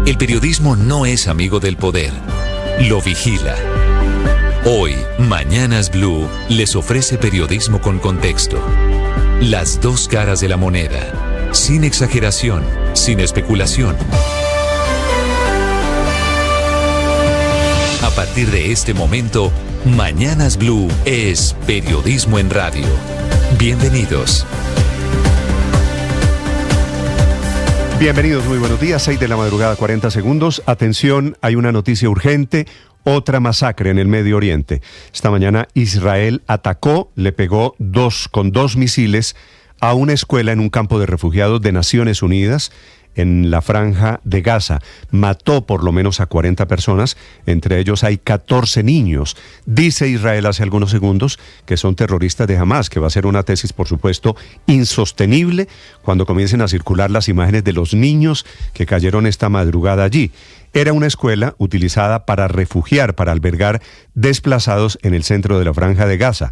El periodismo no es amigo del poder, lo vigila. Hoy, Mañanas Blue les ofrece periodismo con contexto. Las dos caras de la moneda, sin exageración, sin especulación. A partir de este momento, Mañanas Blue es periodismo en radio. Bienvenidos. Bienvenidos, muy buenos días, 6 de la madrugada, 40 segundos. Atención, hay una noticia urgente, otra masacre en el Medio Oriente. Esta mañana Israel atacó, le pegó con dos misiles a una escuela en un campo de refugiados de Naciones Unidas en la franja de Gaza. Mató por lo menos a 40 personas, entre ellos hay 14 niños. Dice Israel hace algunos segundos que son terroristas de Hamás, que va a ser una tesis, por supuesto, insostenible cuando comiencen a circular las imágenes de los niños que cayeron esta madrugada allí. Era una escuela utilizada para refugiar, para albergar desplazados en el centro de la franja de Gaza.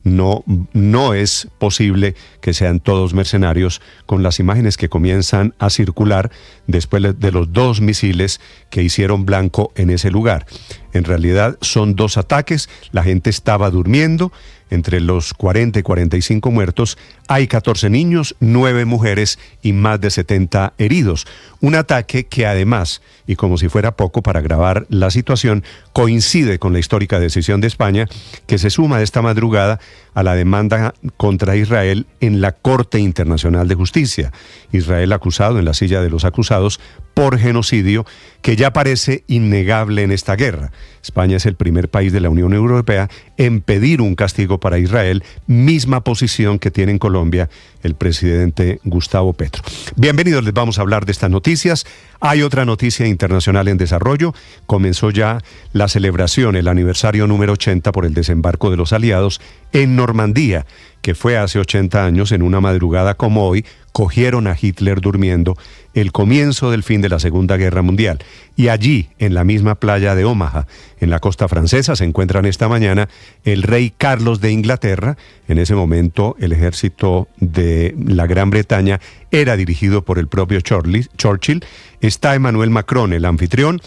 No es posible que sean todos mercenarios con las imágenes que comienzan a circular después de los dos misiles que hicieron blanco en ese lugar. En realidad son dos ataques, la gente estaba durmiendo. Entre los 40 y 45 muertos hay 14 niños, 9 mujeres y más de 70 heridos. Un ataque que además, y como si fuera poco para agravar la situación, coincide con la histórica decisión de España que se suma esta madrugada a la demanda contra Israel en la Corte Internacional de Justicia. Israel acusado en la silla de los acusados por genocidio, que ya parece innegable en esta guerra. España es el primer país de la Unión Europea en pedir un castigo para Israel, misma posición que tiene en Colombia el presidente Gustavo Petro. Bienvenidos, les vamos a hablar de estas noticias. Hay otra noticia internacional en desarrollo. Comenzó ya la celebración, el aniversario número 80 por el desembarco de los aliados en Normandía, que fue hace 80 años, en una madrugada como hoy, cogieron a Hitler durmiendo, el comienzo del fin de la Segunda Guerra Mundial. Y allí, en la misma playa de Omaha, en la costa francesa, se encuentran esta mañana el rey Carlos de Inglaterra. En ese momento, el ejército de la Gran Bretaña era dirigido por el propio Churchill. Está Emmanuel Macron, el anfitrión,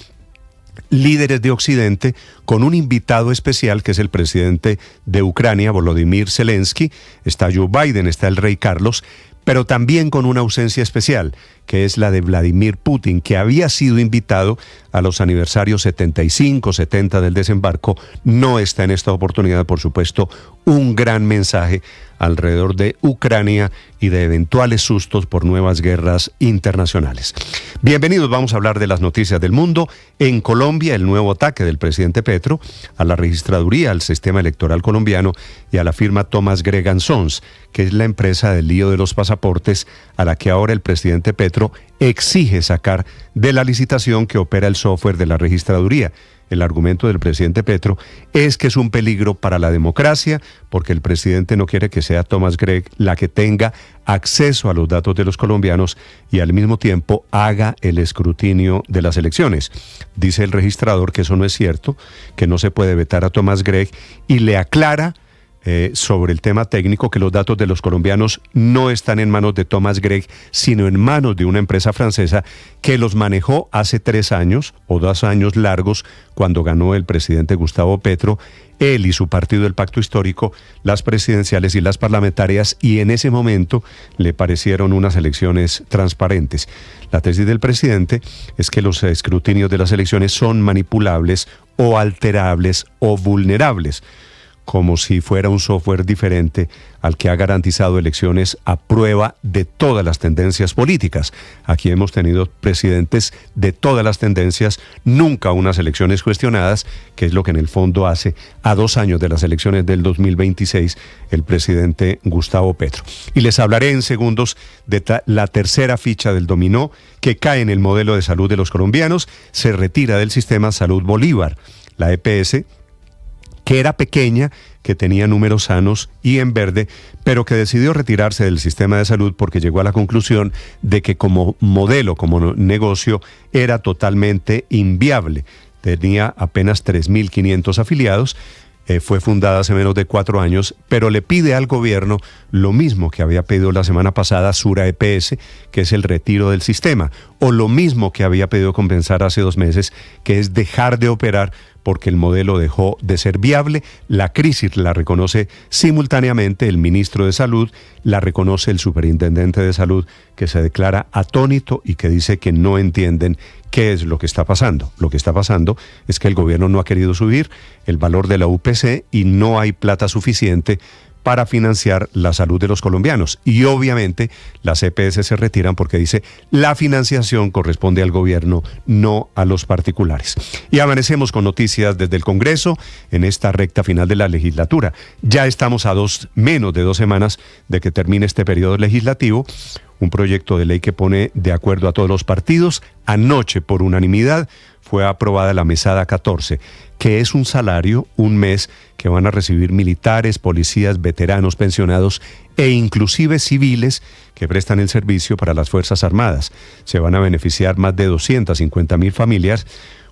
líderes de Occidente, con un invitado especial que es el presidente de Ucrania, Volodymyr Zelensky. Está Joe Biden, está el rey Carlos, pero también con una ausencia especial, que es la de Vladimir Putin, que había sido invitado a los aniversarios 75, 70 del desembarco. No está en esta oportunidad, por supuesto, un gran mensaje alrededor de Ucrania y de eventuales sustos por nuevas guerras internacionales. Bienvenidos, vamos a hablar de las noticias del mundo. En Colombia, el nuevo ataque del presidente Petro a la registraduría, al sistema electoral colombiano y a la firma Thomas Gregg & Sons, que es la empresa del lío de los pasaportes, a la que ahora el presidente Petro exige sacar de la licitación que opera el software de la registraduría. El argumento del presidente Petro es que es un peligro para la democracia, porque el presidente no quiere que sea Thomas Gregg la que tenga acceso a los datos de los colombianos y al mismo tiempo haga el escrutinio de las elecciones. Dice el registrador que eso no es cierto, que no se puede vetar a Thomas Gregg, y le aclara sobre el tema técnico que los datos de los colombianos no están en manos de Thomas Gregg, sino en manos de una empresa francesa que los manejó hace 3 años o 2 años largos, cuando ganó el presidente Gustavo Petro, él y su partido, el Pacto Histórico, las presidenciales y las parlamentarias, y en ese momento le parecieron unas elecciones transparentes. La tesis del presidente es que los escrutinios de las elecciones son manipulables o alterables o vulnerables, como si fuera un software diferente al que ha garantizado elecciones a prueba de todas las tendencias políticas. Aquí hemos tenido presidentes de todas las tendencias, nunca unas elecciones cuestionadas, que es lo que en el fondo hace a 2 años de las elecciones del 2026 el presidente Gustavo Petro. Y les hablaré en segundos de la tercera ficha del dominó que cae en el modelo de salud de los colombianos. Se retira del sistema Salud Bolívar, la EPS, que era pequeña, que tenía números sanos y en verde, pero que decidió retirarse del sistema de salud porque llegó a la conclusión de que como modelo, como negocio, era totalmente inviable. Tenía apenas 3.500 afiliados, fue fundada hace menos de 4 años, pero le pide al gobierno lo mismo que había pedido la semana pasada Sura EPS, que es el retiro del sistema, o lo mismo que había pedido compensar hace 2 meses, que es dejar de operar porque el modelo dejó de ser viable. La crisis la reconoce simultáneamente el ministro de Salud, la reconoce el superintendente de Salud, que se declara atónito y que dice que no entienden qué es lo que está pasando. Lo que está pasando es que el gobierno no ha querido subir el valor de la UPC y no hay plata suficiente para financiar la salud de los colombianos. Y obviamente las EPS se retiran porque dice la financiación corresponde al gobierno, no a los particulares. Y amanecemos con noticias desde el Congreso en esta recta final de la legislatura. Ya estamos a menos de 2 semanas de que termine este periodo legislativo. Un proyecto de ley que pone de acuerdo a todos los partidos. Anoche, por unanimidad, fue aprobada la mesada 14, que es un salario, un mes, que van a recibir militares, policías, veteranos, pensionados e inclusive civiles que prestan el servicio para las Fuerzas Armadas. Se van a beneficiar más de 250.000 familias,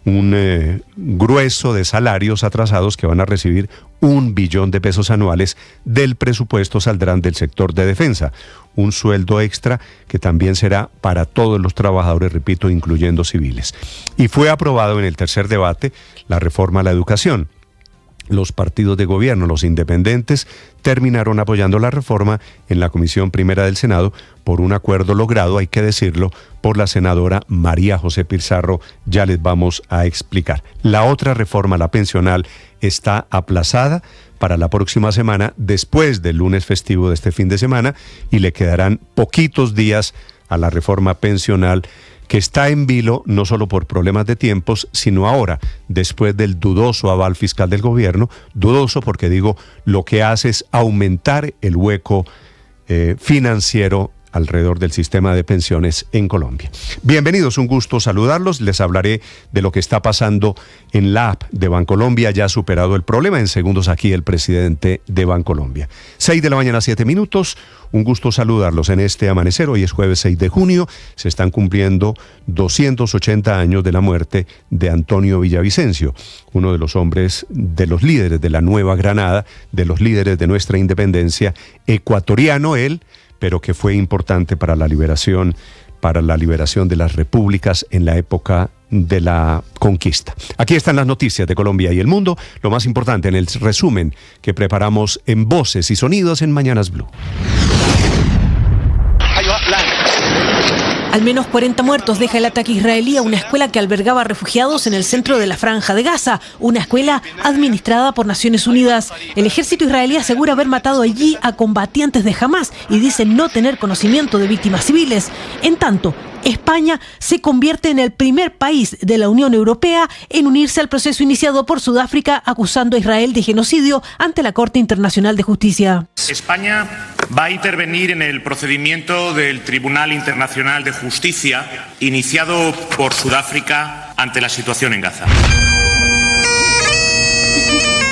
un grueso de salarios atrasados que van a recibir 1 billón de pesos anuales del presupuesto saldrán del sector de defensa. Un sueldo extra que también será para todos los trabajadores, repito, incluyendo civiles. Y fue aprobado en el tercer debate la reforma a la educación. Los partidos de gobierno, los independientes, terminaron apoyando la reforma en la Comisión Primera del Senado por un acuerdo logrado, hay que decirlo, por la senadora María José Pizarro. Ya les vamos a explicar. La otra reforma, la pensional, está aplazada para la próxima semana, después del lunes festivo de este fin de semana, y le quedarán poquitos días a la reforma pensional, que está en vilo no solo por problemas de tiempos, sino ahora, después del dudoso aval fiscal del gobierno, dudoso porque digo, lo que hace es aumentar el hueco financiero alrededor del sistema de pensiones en Colombia. Bienvenidos, un gusto saludarlos. Les hablaré de lo que está pasando en la app de Bancolombia. Ya ha superado el problema. En segundos aquí el presidente de Bancolombia. 6 de la mañana, 7 minutos. Un gusto saludarlos en este amanecer. Hoy es jueves 6 de junio. Se están cumpliendo 280 años de la muerte de Antonio Villavicencio, uno de los hombres, de los líderes de la Nueva Granada, de los líderes de nuestra independencia, ecuatoriano él, pero que fue importante para la liberación de las repúblicas en la época de la conquista. Aquí están las noticias de Colombia y el mundo, lo más importante en el resumen que preparamos en Voces y Sonidos en Mañanas Blue. Al menos 40 muertos deja el ataque israelí a una escuela que albergaba refugiados en el centro de la Franja de Gaza, una escuela administrada por Naciones Unidas. El ejército israelí asegura haber matado allí a combatientes de Hamás y dice no tener conocimiento de víctimas civiles. En tanto, España se convierte en el primer país de la Unión Europea en unirse al proceso iniciado por Sudáfrica acusando a Israel de genocidio ante la Corte Internacional de Justicia. España va a intervenir en el procedimiento del Tribunal Internacional de Justicia iniciado por Sudáfrica ante la situación en Gaza.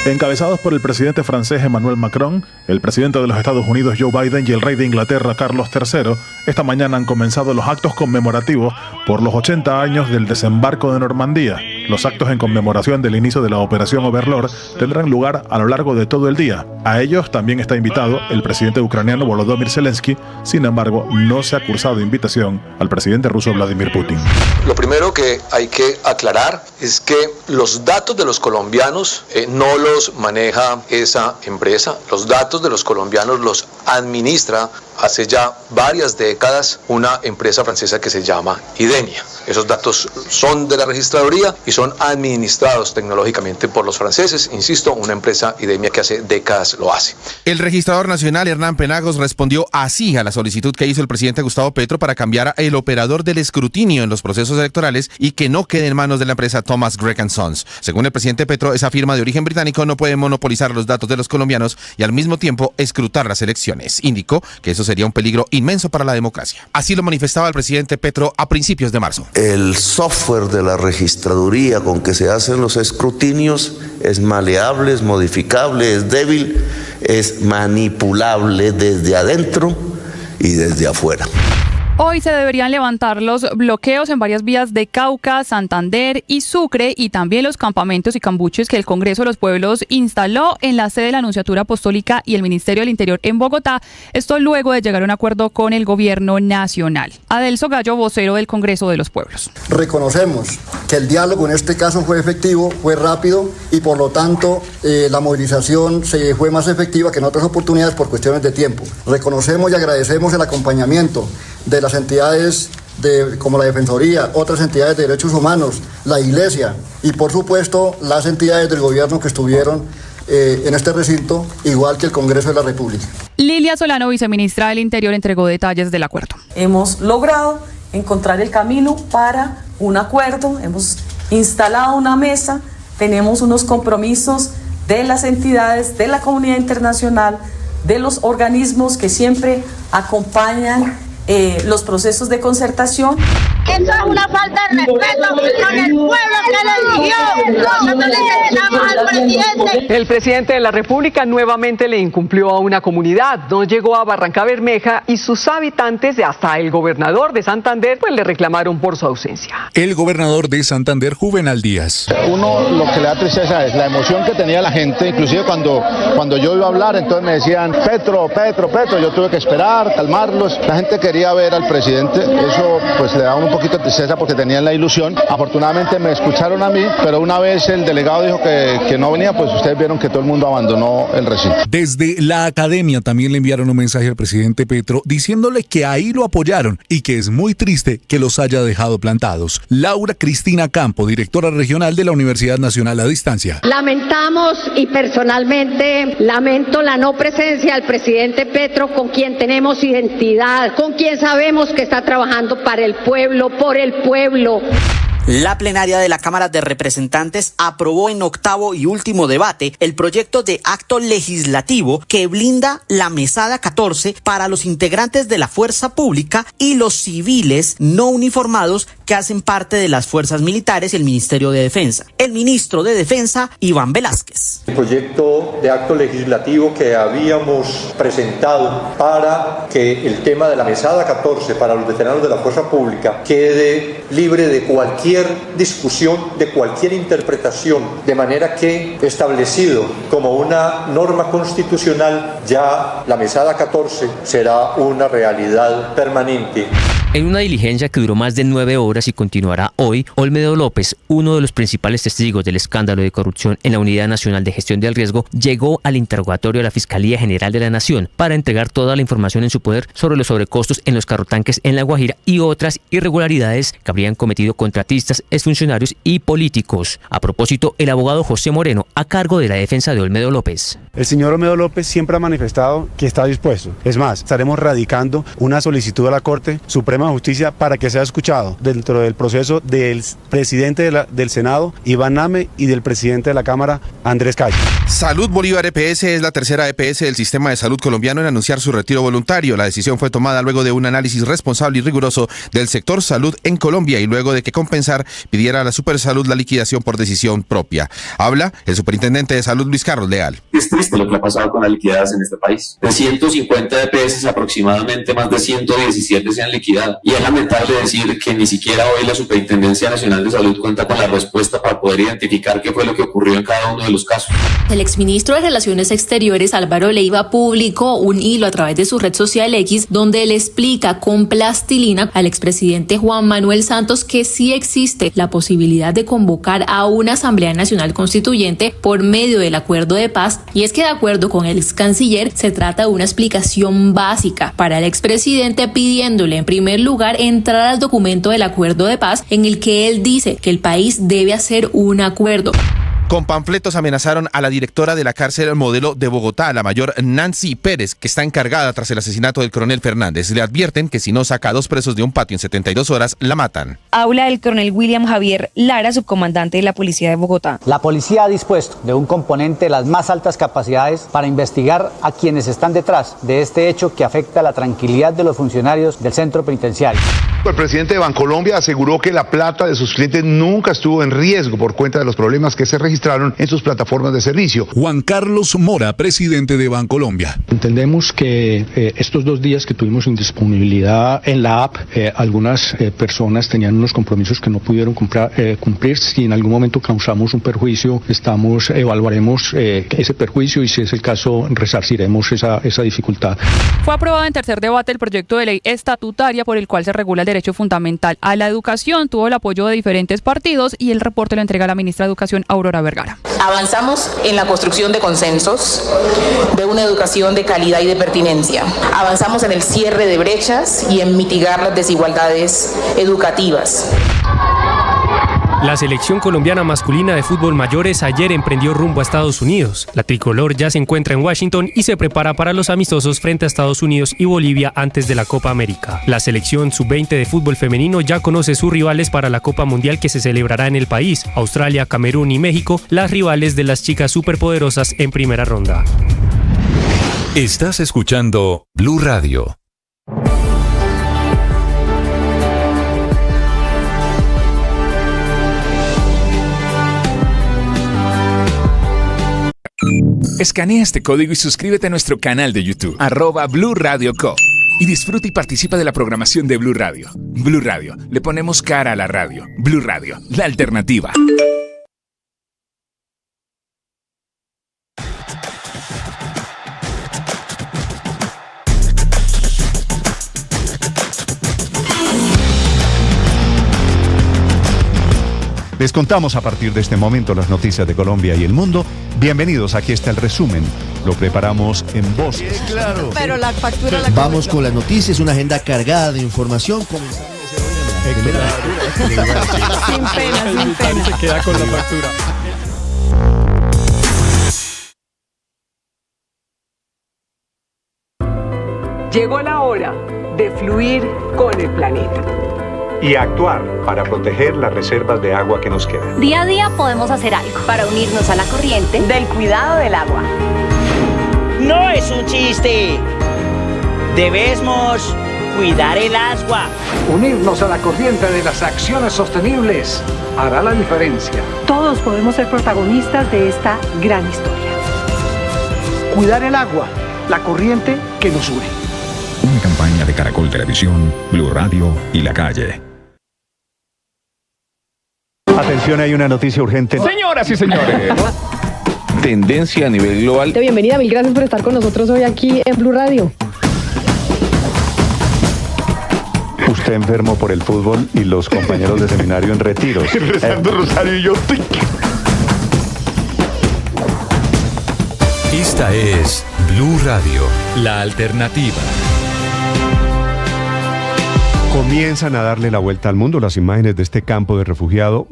Encabezados por el presidente francés Emmanuel Macron, el presidente de los Estados Unidos Joe Biden y el rey de Inglaterra Carlos III, esta mañana han comenzado los actos conmemorativos por los 80 años del desembarco de Normandía. Los actos en conmemoración del inicio de la Operación Overlord tendrán lugar a lo largo de todo el día. A ellos también está invitado el presidente ucraniano Volodymyr Zelensky. Sin embargo, no se ha cursado invitación al presidente ruso Vladimir Putin. Lo primero que hay que aclarar es que los datos de los colombianos no los maneja esa empresa. Los datos de los colombianos los administra hace ya varias décadas una empresa francesa que se llama Idemia. Esos datos son de la registraduría y son administrados tecnológicamente por los franceses. Insisto, una empresa Idemia que hace décadas lo hace. El registrador nacional Hernán Penagos respondió así a la solicitud que hizo el presidente Gustavo Petro para cambiar el operador del escrutinio en los procesos electorales y que no quede en manos de la empresa Thomas Gregg & Sons. Según el presidente Petro, esa firma de origen británico no puede monopolizar los datos de los colombianos y al mismo tiempo escrutar las elecciones. Indicó que eso sería un peligro inmenso para la democracia. Así lo manifestaba el presidente Petro a principios de marzo. El software de la registraduría con que se hacen los escrutinios es maleable, es modificable, es débil, es manipulable desde adentro y desde afuera. Hoy se deberían levantar los bloqueos en varias vías de Cauca, Santander y Sucre, y también los campamentos y cambuches que el Congreso de los Pueblos instaló en la sede de la Nunciatura Apostólica y el Ministerio del Interior en Bogotá. Esto luego de llegar a un acuerdo con el Gobierno Nacional. Adelso Gallo, vocero del Congreso de los Pueblos. Reconocemos que el diálogo en este caso fue efectivo, fue rápido y por lo tanto la movilización se fue más efectiva que en otras oportunidades por cuestiones de tiempo. Reconocemos y agradecemos el acompañamiento de las entidades como la Defensoría, otras entidades de derechos humanos, la Iglesia y por supuesto las entidades del gobierno que estuvieron en este recinto, igual que el Congreso de la República. Lilia Solano, viceministra del Interior, entregó detalles del acuerdo. Hemos logrado encontrar el camino para un acuerdo, hemos instalado una mesa, tenemos unos compromisos de las entidades, de la comunidad internacional, de los organismos que siempre acompañan los procesos de concertación. Eso es una falta de respeto con el pueblo que lo eligió. Nosotros necesitamos al presidente. El presidente de la República nuevamente le incumplió a una comunidad. No llegó a Barrancabermeja y sus habitantes, hasta el gobernador de Santander, pues le reclamaron por su ausencia. El gobernador de Santander, Juvenal Díaz. Uno lo que le da tristeza es la emoción que tenía la gente, inclusive cuando yo iba a hablar, entonces me decían Petro, yo tuve que esperar, calmarlos. La gente quería ver al presidente, eso pues le daba un poquito de tristeza porque tenían la ilusión. Afortunadamente me escucharon a mí, pero una vez el delegado dijo que no venía, pues ustedes vieron que todo el mundo abandonó el recinto. Desde la academia también le enviaron un mensaje al presidente Petro diciéndole que ahí lo apoyaron y que es muy triste que los haya dejado plantados. Laura Cristina Campo, directora regional de la Universidad Nacional a Distancia. Lamentamos y personalmente lamento la no presencia del presidente Petro, con quien tenemos identidad, con quien sabemos que está trabajando para el pueblo, por el pueblo. La plenaria de la Cámara de Representantes aprobó en octavo y último debate el proyecto de acto legislativo que blinda la mesada 14 para los integrantes de la fuerza pública y los civiles no uniformados que hacen parte de las fuerzas militares y el Ministerio de Defensa. El ministro de Defensa, Iván Velázquez. El proyecto de acto legislativo que habíamos presentado para que el tema de la mesada 14 para los veteranos de la fuerza pública quede libre de cualquier discusión, de cualquier interpretación, de manera que, establecido como una norma constitucional, ya la mesada 14 será una realidad permanente. En una diligencia que duró más de 9 horas y continuará hoy, Olmedo López, uno de los principales testigos del escándalo de corrupción en la Unidad Nacional de Gestión del Riesgo, llegó al interrogatorio de la Fiscalía General de la Nación para entregar toda la información en su poder sobre los sobrecostos en los carrotanques en La Guajira y otras irregularidades que habrían cometido contratistas, exfuncionarios y políticos. A propósito, el abogado José Moreno, a cargo de la defensa de Olmedo López. El señor Olmedo López siempre ha manifestado que está dispuesto. Es más, estaremos radicando una solicitud a la Corte Suprema de Justicia para que sea escuchado dentro del proceso del presidente del Senado, Iván Name, y del presidente de la Cámara, Andrés Calle. Salud Bolívar EPS es la tercera EPS del sistema de salud colombiano en anunciar su retiro voluntario. La decisión fue tomada luego de un análisis responsable y riguroso del sector salud en Colombia y luego de que Compensar pidiera a la Supersalud la liquidación por decisión propia. Habla el superintendente de salud, Luis Carlos Leal. Es triste lo que ha pasado con las liquidadas en este país. De 150 EPS, aproximadamente más de 117 se han liquidado. Y es lamentable decir que ni siquiera hoy la Superintendencia Nacional de Salud cuenta con la respuesta para poder identificar qué fue lo que ocurrió en cada uno de los casos. El exministro de Relaciones Exteriores, Álvaro Leiva, publicó un hilo a través de su red social X donde le explica con plastilina al expresidente Juan Manuel Santos que sí existe la posibilidad de convocar a una Asamblea Nacional Constituyente por medio del acuerdo de paz, y es que de acuerdo con el ex canciller se trata de una explicación básica para el expresidente, pidiéndole en primer lugar entrar al documento del acuerdo de paz en el que él dice que el país debe hacer un acuerdo. Con panfletos amenazaron a la directora de la cárcel Modelo de Bogotá, la mayor Nancy Pérez, que está encargada tras el asesinato del coronel Fernández. Le advierten que si no saca a 2 presos de un patio en 72 horas, la matan. Habla el coronel William Javier Lara, subcomandante de la Policía de Bogotá. La policía ha dispuesto de un componente de las más altas capacidades para investigar a quienes están detrás de este hecho que afecta a la tranquilidad de los funcionarios del centro penitenciario. El presidente de Bancolombia aseguró que la plata de sus clientes nunca estuvo en riesgo por cuenta de los problemas que se registraron registraron en sus plataformas de servicio. Juan Carlos Mora, presidente de Bancolombia. Entendemos que estos 2 días que tuvimos indisponibilidad en la app, algunas personas tenían unos compromisos que no pudieron cumplir. Si en algún momento causamos un perjuicio, evaluaremos ese perjuicio y si es el caso resarciremos esa dificultad. Fue aprobado en tercer debate el proyecto de ley estatutaria por el cual se regula el derecho fundamental a la educación. Tuvo el apoyo de diferentes partidos y el reporte lo entrega la ministra de Educación, Aurora Vergara. Avanzamos en la construcción de consensos, de una educación de calidad y de pertinencia. Avanzamos en el cierre de brechas y en mitigar las desigualdades educativas. La selección colombiana masculina de fútbol mayores ayer emprendió rumbo a Estados Unidos. La tricolor ya se encuentra en Washington y se prepara para los amistosos frente a Estados Unidos y Bolivia antes de la Copa América. La selección sub-20 de fútbol femenino ya conoce sus rivales para la Copa Mundial que se celebrará en el país: Australia, Camerún y México, las rivales de las chicas superpoderosas en primera ronda. Estás escuchando Blue Radio. Escanea este código y suscríbete a nuestro canal de YouTube, @Blue Radio Co. Y disfruta y participa de la programación de Blue Radio. Blue Radio, le ponemos cara a la radio. Blue Radio, la alternativa. Les contamos a partir de este momento las noticias de Colombia y el mundo. Bienvenidos, aquí está el resumen. Lo preparamos en voz. Claro. Pero la factura la Vamos con las noticias, una agenda cargada de información. Sin pena. Se queda con la factura. Llegó la hora de fluir con el planeta. Y actuar para proteger las reservas de agua que nos quedan. Día a día podemos hacer algo para unirnos a la corriente Del cuidado del agua. No es un chiste. Debemos cuidar el agua. Unirnos a la corriente de las acciones sostenibles hará la diferencia. Todos podemos ser protagonistas de esta gran historia. Cuidar el agua, la corriente que nos une. Una campaña de Caracol Televisión, Blue Radio y La Calle. Atención, hay una noticia urgente. Señoras y señores. Tendencia a nivel global. Bienvenida, mil gracias por estar con nosotros hoy aquí en Blue Radio. Usted enfermo por el fútbol y los compañeros de seminario en retiros. Rezando Rosario y yo. Esta es Blue Radio, la alternativa. Comienzan a darle la vuelta al mundo las imágenes de este campo de refugiados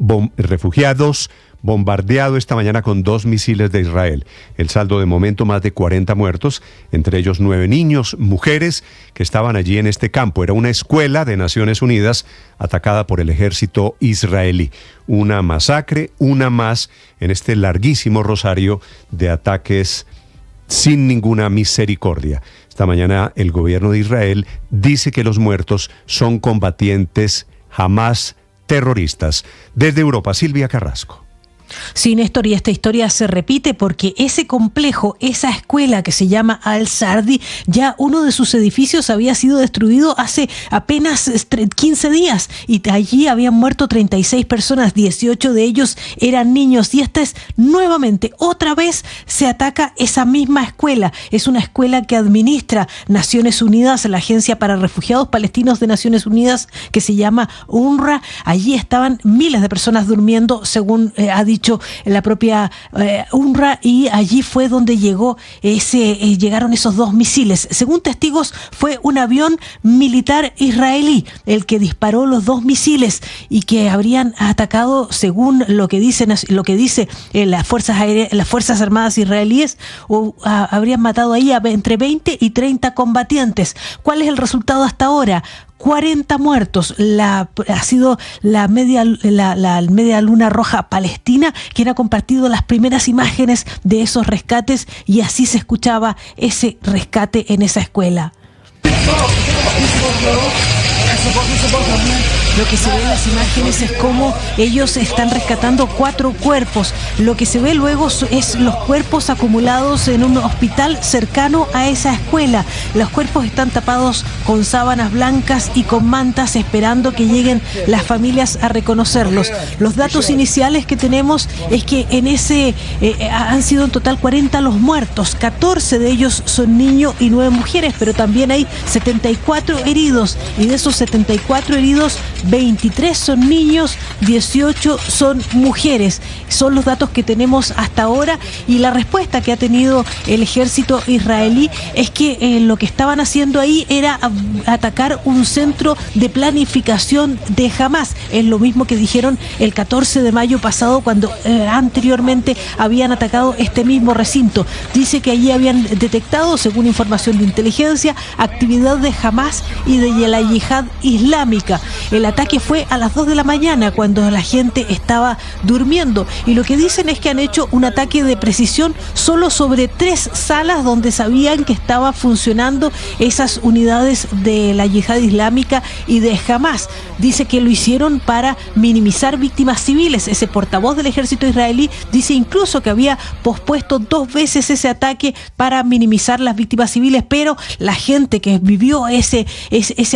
bombardeado esta mañana con 2 misiles de Israel. El saldo de momento, más de 40 muertos, entre ellos 9 niños, mujeres que estaban allí en este campo. Era una escuela de Naciones Unidas atacada por el ejército israelí. Una masacre, una más en este larguísimo rosario de ataques sin ninguna misericordia. Esta mañana el gobierno de Israel dice que los muertos son combatientes Hamás terroristas. Desde Europa, Silvia Carrasco. Sí, Néstor, y esta historia se repite porque ese complejo, esa escuela que se llama Al-Sardi, ya uno de sus edificios había sido destruido hace apenas 15 días y allí habían muerto 36 personas, 18 de ellos eran niños, y esta es nuevamente, otra vez se ataca esa misma escuela. Es una escuela que administra Naciones Unidas, la Agencia para Refugiados Palestinos de Naciones Unidas, que se llama UNRWA. Allí estaban miles de personas durmiendo, según ha dicho la propia UNRWA, y allí fue donde llegaron esos 2 misiles. Según testigos, fue un avión militar israelí el que disparó los 2 misiles y que habrían atacado, según lo que dice las Fuerzas Armadas israelíes, habrían matado ahí entre 20 y 30 combatientes. ¿Cuál es el resultado hasta ahora? 40 muertos. Ha sido la media luna roja palestina quien ha compartido las primeras imágenes de esos rescates, y así se escuchaba ese rescate en esa escuela. Lo que se ve en las imágenes es cómo ellos están rescatando 4 cuerpos. Lo que se ve luego es los cuerpos acumulados en un hospital cercano a esa escuela. Los cuerpos están tapados con sábanas blancas y con mantas, esperando que lleguen las familias a reconocerlos. Los datos iniciales que tenemos es que en ese han sido en total 40 los muertos, 14 de ellos son niños y 9 mujeres, pero también hay 74 heridos, y de esos 74 heridos, 23 son niños, 18 son mujeres. Son los datos que tenemos hasta ahora, y la respuesta que ha tenido el ejército israelí es que lo que estaban haciendo ahí era atacar un centro de planificación de Hamás. Es lo mismo que dijeron el 14 de mayo pasado, cuando anteriormente habían atacado este mismo recinto. Dice que allí habían detectado, según información de inteligencia, actividad de Hamás y de la Yihad Islámica. El ataque fue a las 2 de la mañana, cuando la gente estaba durmiendo, y lo que dicen es que han hecho un ataque de precisión solo sobre 3 salas donde sabían que estaban funcionando esas unidades de la Yihad Islámica y de Hamás. Dice que lo hicieron para minimizar víctimas civiles. Ese portavoz del ejército israelí dice incluso que había pospuesto 2 veces ese ataque para minimizar las víctimas civiles, pero la gente que vivió ese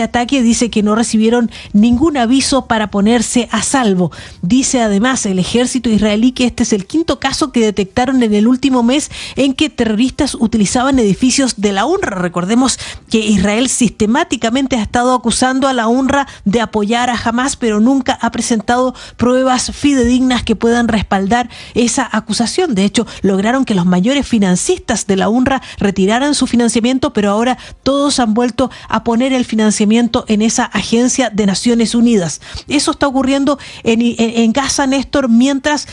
ataque dice que no recibieron ningún aviso para ponerse a salvo. Dice además el ejército israelí que este es el 5º caso que detectaron en el último mes en que terroristas utilizaban edificios de la UNRWA. Recordemos que Israel sistemáticamente ha estado acusando a la UNRWA de apoyar a Hamás, pero nunca ha presentado pruebas fidedignas que puedan respaldar esa acusación. De hecho, lograron que los mayores financistas de la UNRWA retiraran su financiamiento, pero ahora todos han vuelto a poner el financiamiento en esa agencia de Naciones Unidas. Eso está ocurriendo en Gaza, Néstor, mientras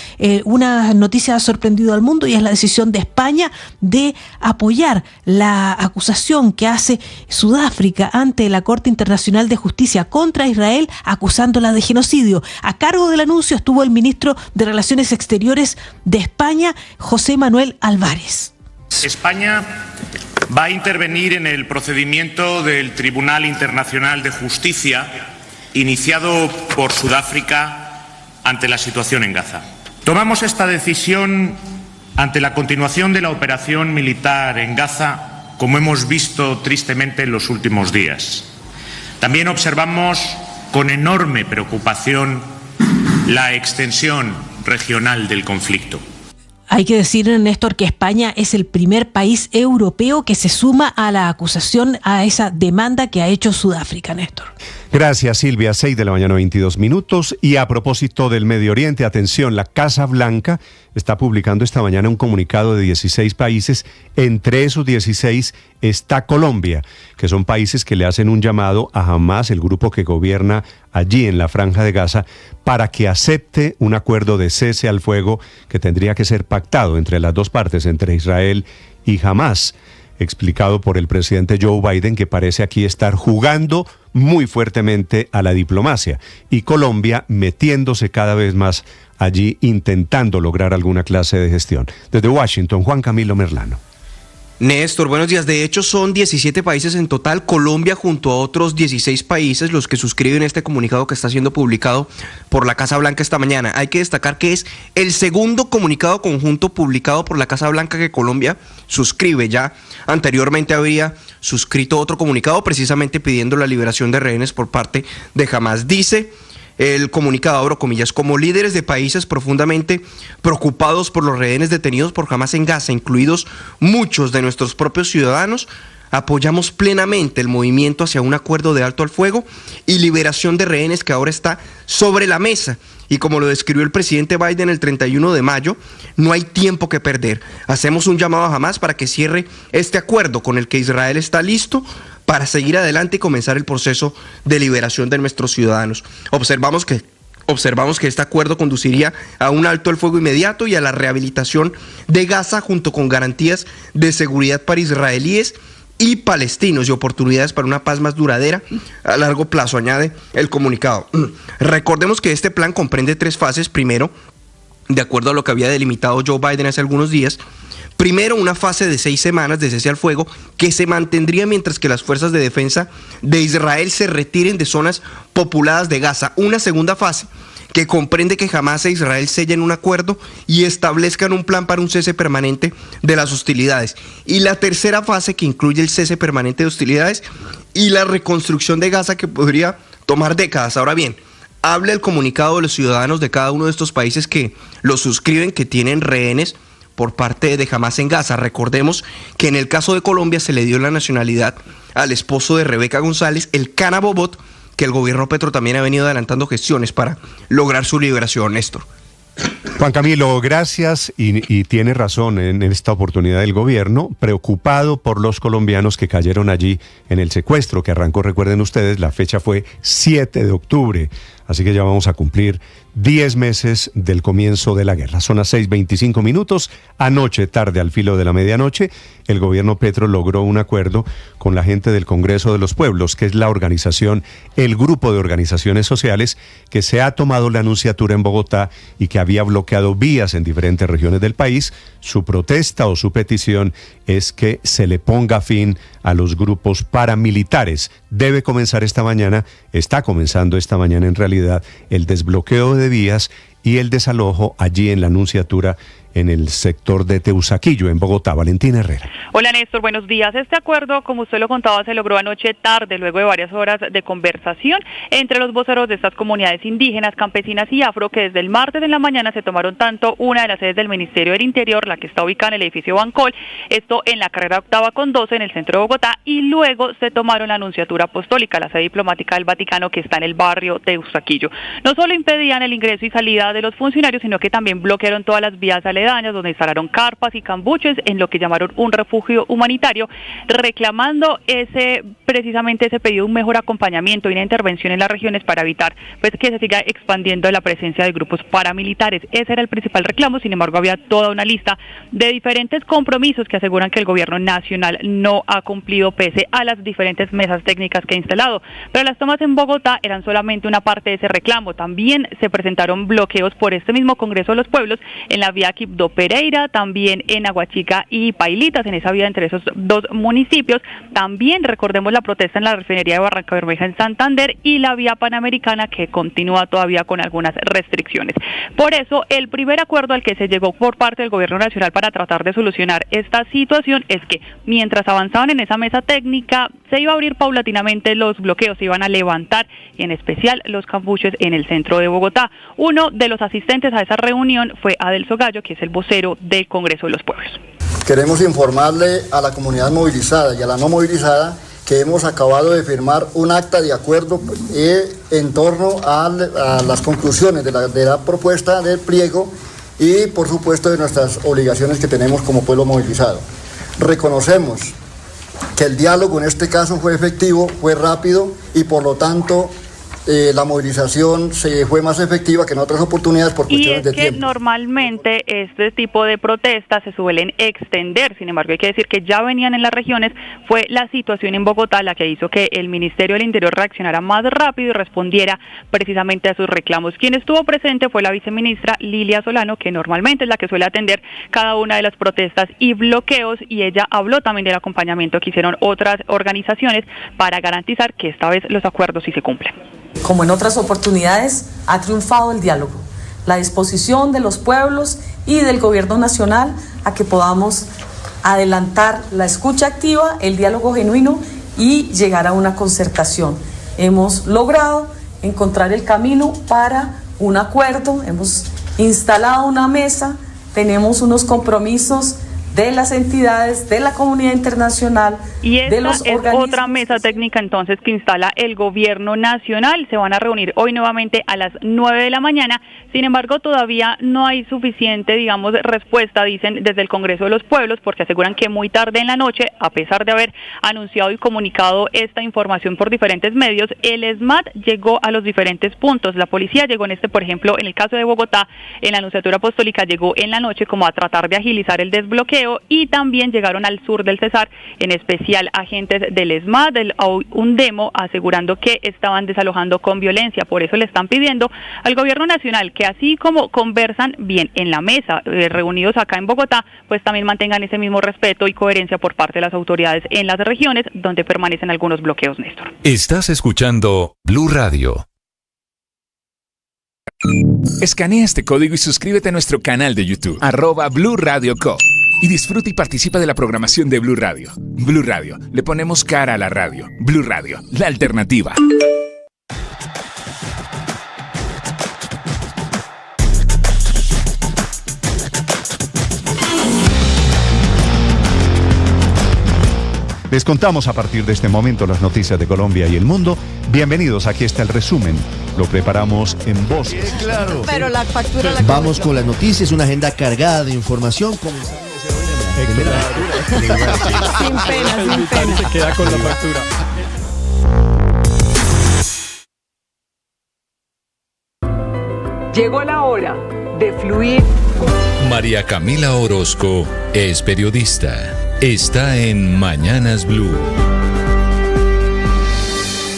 una noticia ha sorprendido al mundo, y es la decisión de España de apoyar la acusación que hace Sudáfrica ante la Corte Internacional de Justicia contra Israel, acusándola de genocidio. A cargo del anuncio estuvo el ministro de Relaciones Exteriores de España, José Manuel Álvarez. España va a intervenir en el procedimiento del Tribunal Internacional de Justicia iniciado por Sudáfrica ante la situación en Gaza. Tomamos esta decisión ante la continuación de la operación militar en Gaza, como hemos visto tristemente en los últimos días. También observamos con enorme preocupación la extensión regional del conflicto. Hay que decir, Néstor, que España es el primer país europeo que se suma a la acusación, a esa demanda que ha hecho Sudáfrica, Néstor. Gracias, Silvia. 6:22 a.m. Y a propósito del Medio Oriente, atención, la Casa Blanca está publicando esta mañana un comunicado de 16 países. Entre esos 16 está Colombia, que son países que le hacen un llamado a Hamás, el grupo que gobierna allí en la Franja de Gaza, para que acepte un acuerdo de cese al fuego que tendría que ser pactado entre las dos partes, entre Israel y Hamás, explicado por el presidente Joe Biden, que parece aquí estar jugando muy fuertemente a la diplomacia, y Colombia metiéndose cada vez más allí, intentando lograr alguna clase de gestión. Desde Washington, Juan Camilo Merlano. Néstor, buenos días. De hecho, son 17 países en total, Colombia junto a otros 16 países los que suscriben este comunicado que está siendo publicado por la Casa Blanca esta mañana. Hay que destacar que es el segundo comunicado conjunto publicado por la Casa Blanca que Colombia suscribe. Ya anteriormente había suscrito otro comunicado precisamente pidiendo la liberación de rehenes por parte de Hamás. Dice el comunicado, abro comillas, como líderes de países profundamente preocupados por los rehenes detenidos por Hamás en Gaza, incluidos muchos de nuestros propios ciudadanos, apoyamos plenamente el movimiento hacia un acuerdo de alto al fuego y liberación de rehenes que ahora está sobre la mesa. Y como lo describió el presidente Biden el 31 de mayo, no hay tiempo que perder. Hacemos un llamado a Hamás para que cierre este acuerdo con el que Israel está listo para seguir adelante y comenzar el proceso de liberación de nuestros ciudadanos. Observamos que este acuerdo conduciría a un alto al fuego inmediato y a la rehabilitación de Gaza junto con garantías de seguridad para israelíes y palestinos y oportunidades para una paz más duradera a largo plazo, añade el comunicado. Recordemos que este plan comprende 3 fases. Primero, de acuerdo a lo que había delimitado Joe Biden hace algunos días, Primero, una fase de 6 semanas de cese al fuego que se mantendría mientras que las fuerzas de defensa de Israel se retiren de zonas populadas de Gaza. Una segunda fase que comprende que Hamás e Israel sellen un acuerdo y establezcan un plan para un cese permanente de las hostilidades. Y la tercera fase que incluye el cese permanente de hostilidades y la reconstrucción de Gaza, que podría tomar décadas. Ahora bien, habla el comunicado de los ciudadanos de cada uno de estos países que lo suscriben, que tienen rehenes por parte de Hamás en Gaza. Recordemos que en el caso de Colombia se le dio la nacionalidad al esposo de Rebeca González, el Cana Bobot, que el gobierno Petro también ha venido adelantando gestiones para lograr su liberación, Néstor. Juan Camilo, gracias y tiene razón en esta oportunidad el gobierno, preocupado por los colombianos que cayeron allí en el secuestro que arrancó, recuerden ustedes, la fecha fue 7 de octubre, así que ya vamos a cumplir 10 meses del comienzo de la guerra. Son las 6:25. Anoche, tarde, al filo de la medianoche, el gobierno Petro logró un acuerdo con la gente del Congreso de los Pueblos, que es la organización, el grupo de organizaciones sociales que se ha tomado la anunciatura en Bogotá y que había bloqueado vías en diferentes regiones del país. Su protesta o su petición es que se le ponga fin a los grupos paramilitares. Debe comenzar esta mañana, está comenzando esta mañana en realidad, el desbloqueo de vías y el desalojo allí en la Anunciatura, en el sector de Teusaquillo, en Bogotá. Valentina Herrera. Hola Néstor, buenos días. Este acuerdo, como usted lo contaba, se logró anoche tarde, luego de varias horas de conversación entre los voceros de estas comunidades indígenas, campesinas y afro, que desde el martes en la mañana se tomaron tanto una de las sedes del Ministerio del Interior, la que está ubicada en el edificio Bancol, esto en la carrera octava con 12 en el centro de Bogotá, y luego se tomaron la Anunciatura Apostólica, la sede diplomática del Vaticano, que está en el barrio Teusaquillo. No solo impedían el ingreso y salida de los funcionarios, sino que también bloquearon todas las vías aledañas, donde instalaron carpas y cambuches en lo que llamaron un refugio humanitario, reclamando precisamente ese pedido, un mejor acompañamiento y una intervención en las regiones para evitar pues que se siga expandiendo la presencia de grupos paramilitares. Ese era el principal reclamo. Sin embargo, había toda una lista de diferentes compromisos que aseguran que el gobierno nacional no ha cumplido pese a las diferentes mesas técnicas que ha instalado. Pero las tomas en Bogotá eran solamente una parte de ese reclamo. También se presentaron bloqueos por este mismo Congreso de los Pueblos en la vía Quibdó Pereira, también en Aguachica y Pailitas, en esa vía entre esos dos municipios. También recordemos la protesta en la refinería de Barrancabermeja en Santander y la vía Panamericana, que continúa todavía con algunas restricciones. Por eso, el primer acuerdo al que se llegó por parte del gobierno nacional para tratar de solucionar esta situación es que mientras avanzaban en esa mesa técnica, se iba a abrir paulatinamente los bloqueos, se iban a levantar, y en especial los cambuches en el centro de Bogotá. Uno de los asistentes a esa reunión fue Adelso Gallo, que es el vocero del Congreso de los Pueblos. Queremos informarle a la comunidad movilizada y a la no movilizada que hemos acabado de firmar un acta de acuerdo en torno a las conclusiones de la propuesta del pliego y, por supuesto, de nuestras obligaciones que tenemos como pueblo movilizado. Reconocemos que el diálogo en este caso fue efectivo, fue rápido y, por lo tanto, la movilización fue más efectiva que en otras oportunidades por cuestiones de tiempo. Y es que normalmente este tipo de protestas se suelen extender. Sin embargo, hay que decir que ya venían en las regiones. Fue la situación en Bogotá la que hizo que el Ministerio del Interior reaccionara más rápido y respondiera precisamente a sus reclamos. Quien estuvo presente fue la viceministra Lilia Solano, que normalmente es la que suele atender cada una de las protestas y bloqueos, y ella habló también del acompañamiento que hicieron otras organizaciones para garantizar que esta vez los acuerdos sí se cumplen. Como en otras oportunidades, ha triunfado el diálogo, la disposición de los pueblos y del gobierno nacional a que podamos adelantar la escucha activa, el diálogo genuino y llegar a una concertación. Hemos logrado encontrar el camino para un acuerdo, hemos instalado una mesa, tenemos unos compromisos de las entidades, de la comunidad internacional, y esta de los es otra mesa técnica entonces que instala el gobierno nacional. Se van a reunir hoy nuevamente a las 9 de la mañana. Sin embargo, todavía no hay suficiente, respuesta, dicen desde el Congreso de los Pueblos, porque aseguran que muy tarde en la noche, a pesar de haber anunciado y comunicado esta información por diferentes medios, el ESMAD llegó a los diferentes puntos. La policía llegó por ejemplo, en el caso de Bogotá, en la Anunciatura Apostólica llegó en la noche como a tratar de agilizar el desbloqueo, bloqueo, y también llegaron al sur del Cesar, en especial agentes del ESMAD, del UNDEMO, asegurando que estaban desalojando con violencia. Por eso le están pidiendo al gobierno nacional que, así como conversan bien en la mesa, reunidos acá en Bogotá, pues también mantengan ese mismo respeto y coherencia por parte de las autoridades en las regiones donde permanecen algunos bloqueos, Néstor. Estás escuchando Blue Radio. Escanea este código y suscríbete a nuestro canal de YouTube, @Blue Radio Co. Y disfruta y participa de la programación de Blue Radio. Blue Radio, le ponemos cara a la radio. Blue Radio, la alternativa. Les contamos a partir de este momento las noticias de Colombia y el mundo. Bienvenidos, aquí está el resumen. Lo preparamos en voz. Sí, claro. Pero la factura la Vamos con las noticias, una agenda cargada de información. Sin pena, sin pena. Se queda con la factura. Llegó la hora de fluir. María Camila Orozco es periodista. Está en Mañanas Blue.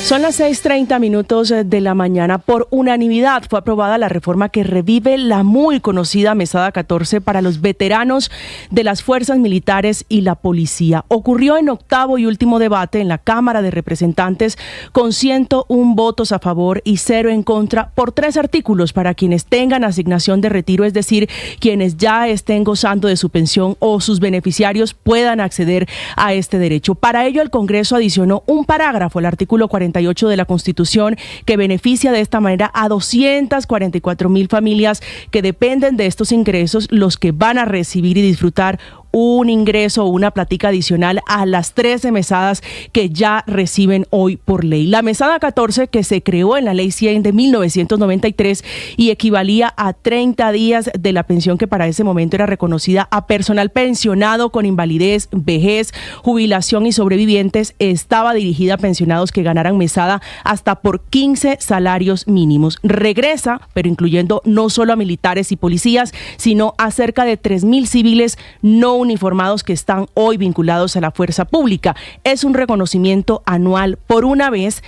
Son las 6:30 de la mañana. Por unanimidad fue aprobada la reforma que revive la muy conocida Mesada 14 para los veteranos de las fuerzas militares y la policía. Ocurrió en octavo y último debate en la Cámara de Representantes con 101 votos a favor y 0 en contra por 3 artículos para quienes tengan asignación de retiro, es decir, quienes ya estén gozando de su pensión o sus beneficiarios puedan acceder a este derecho. Para ello, el Congreso adicionó un parágrafo, el artículo 48 de la Constitución, que beneficia de esta manera a 244,000 familias que dependen de estos ingresos, los que van a recibir y disfrutar un ingreso o una platica adicional a las 13 mesadas que ya reciben hoy por ley. La mesada 14, que se creó en la Ley 100 de 1993 y equivalía a 30 días de la pensión que para ese momento era reconocida a personal pensionado con invalidez, vejez, jubilación y sobrevivientes, estaba dirigida a pensionados que ganaran mesada hasta por 15 salarios mínimos. Regresa, pero incluyendo no solo a militares y policías, sino a cerca de 3,000 civiles no uniformados que están hoy vinculados a la fuerza pública. Es un reconocimiento anual por una vez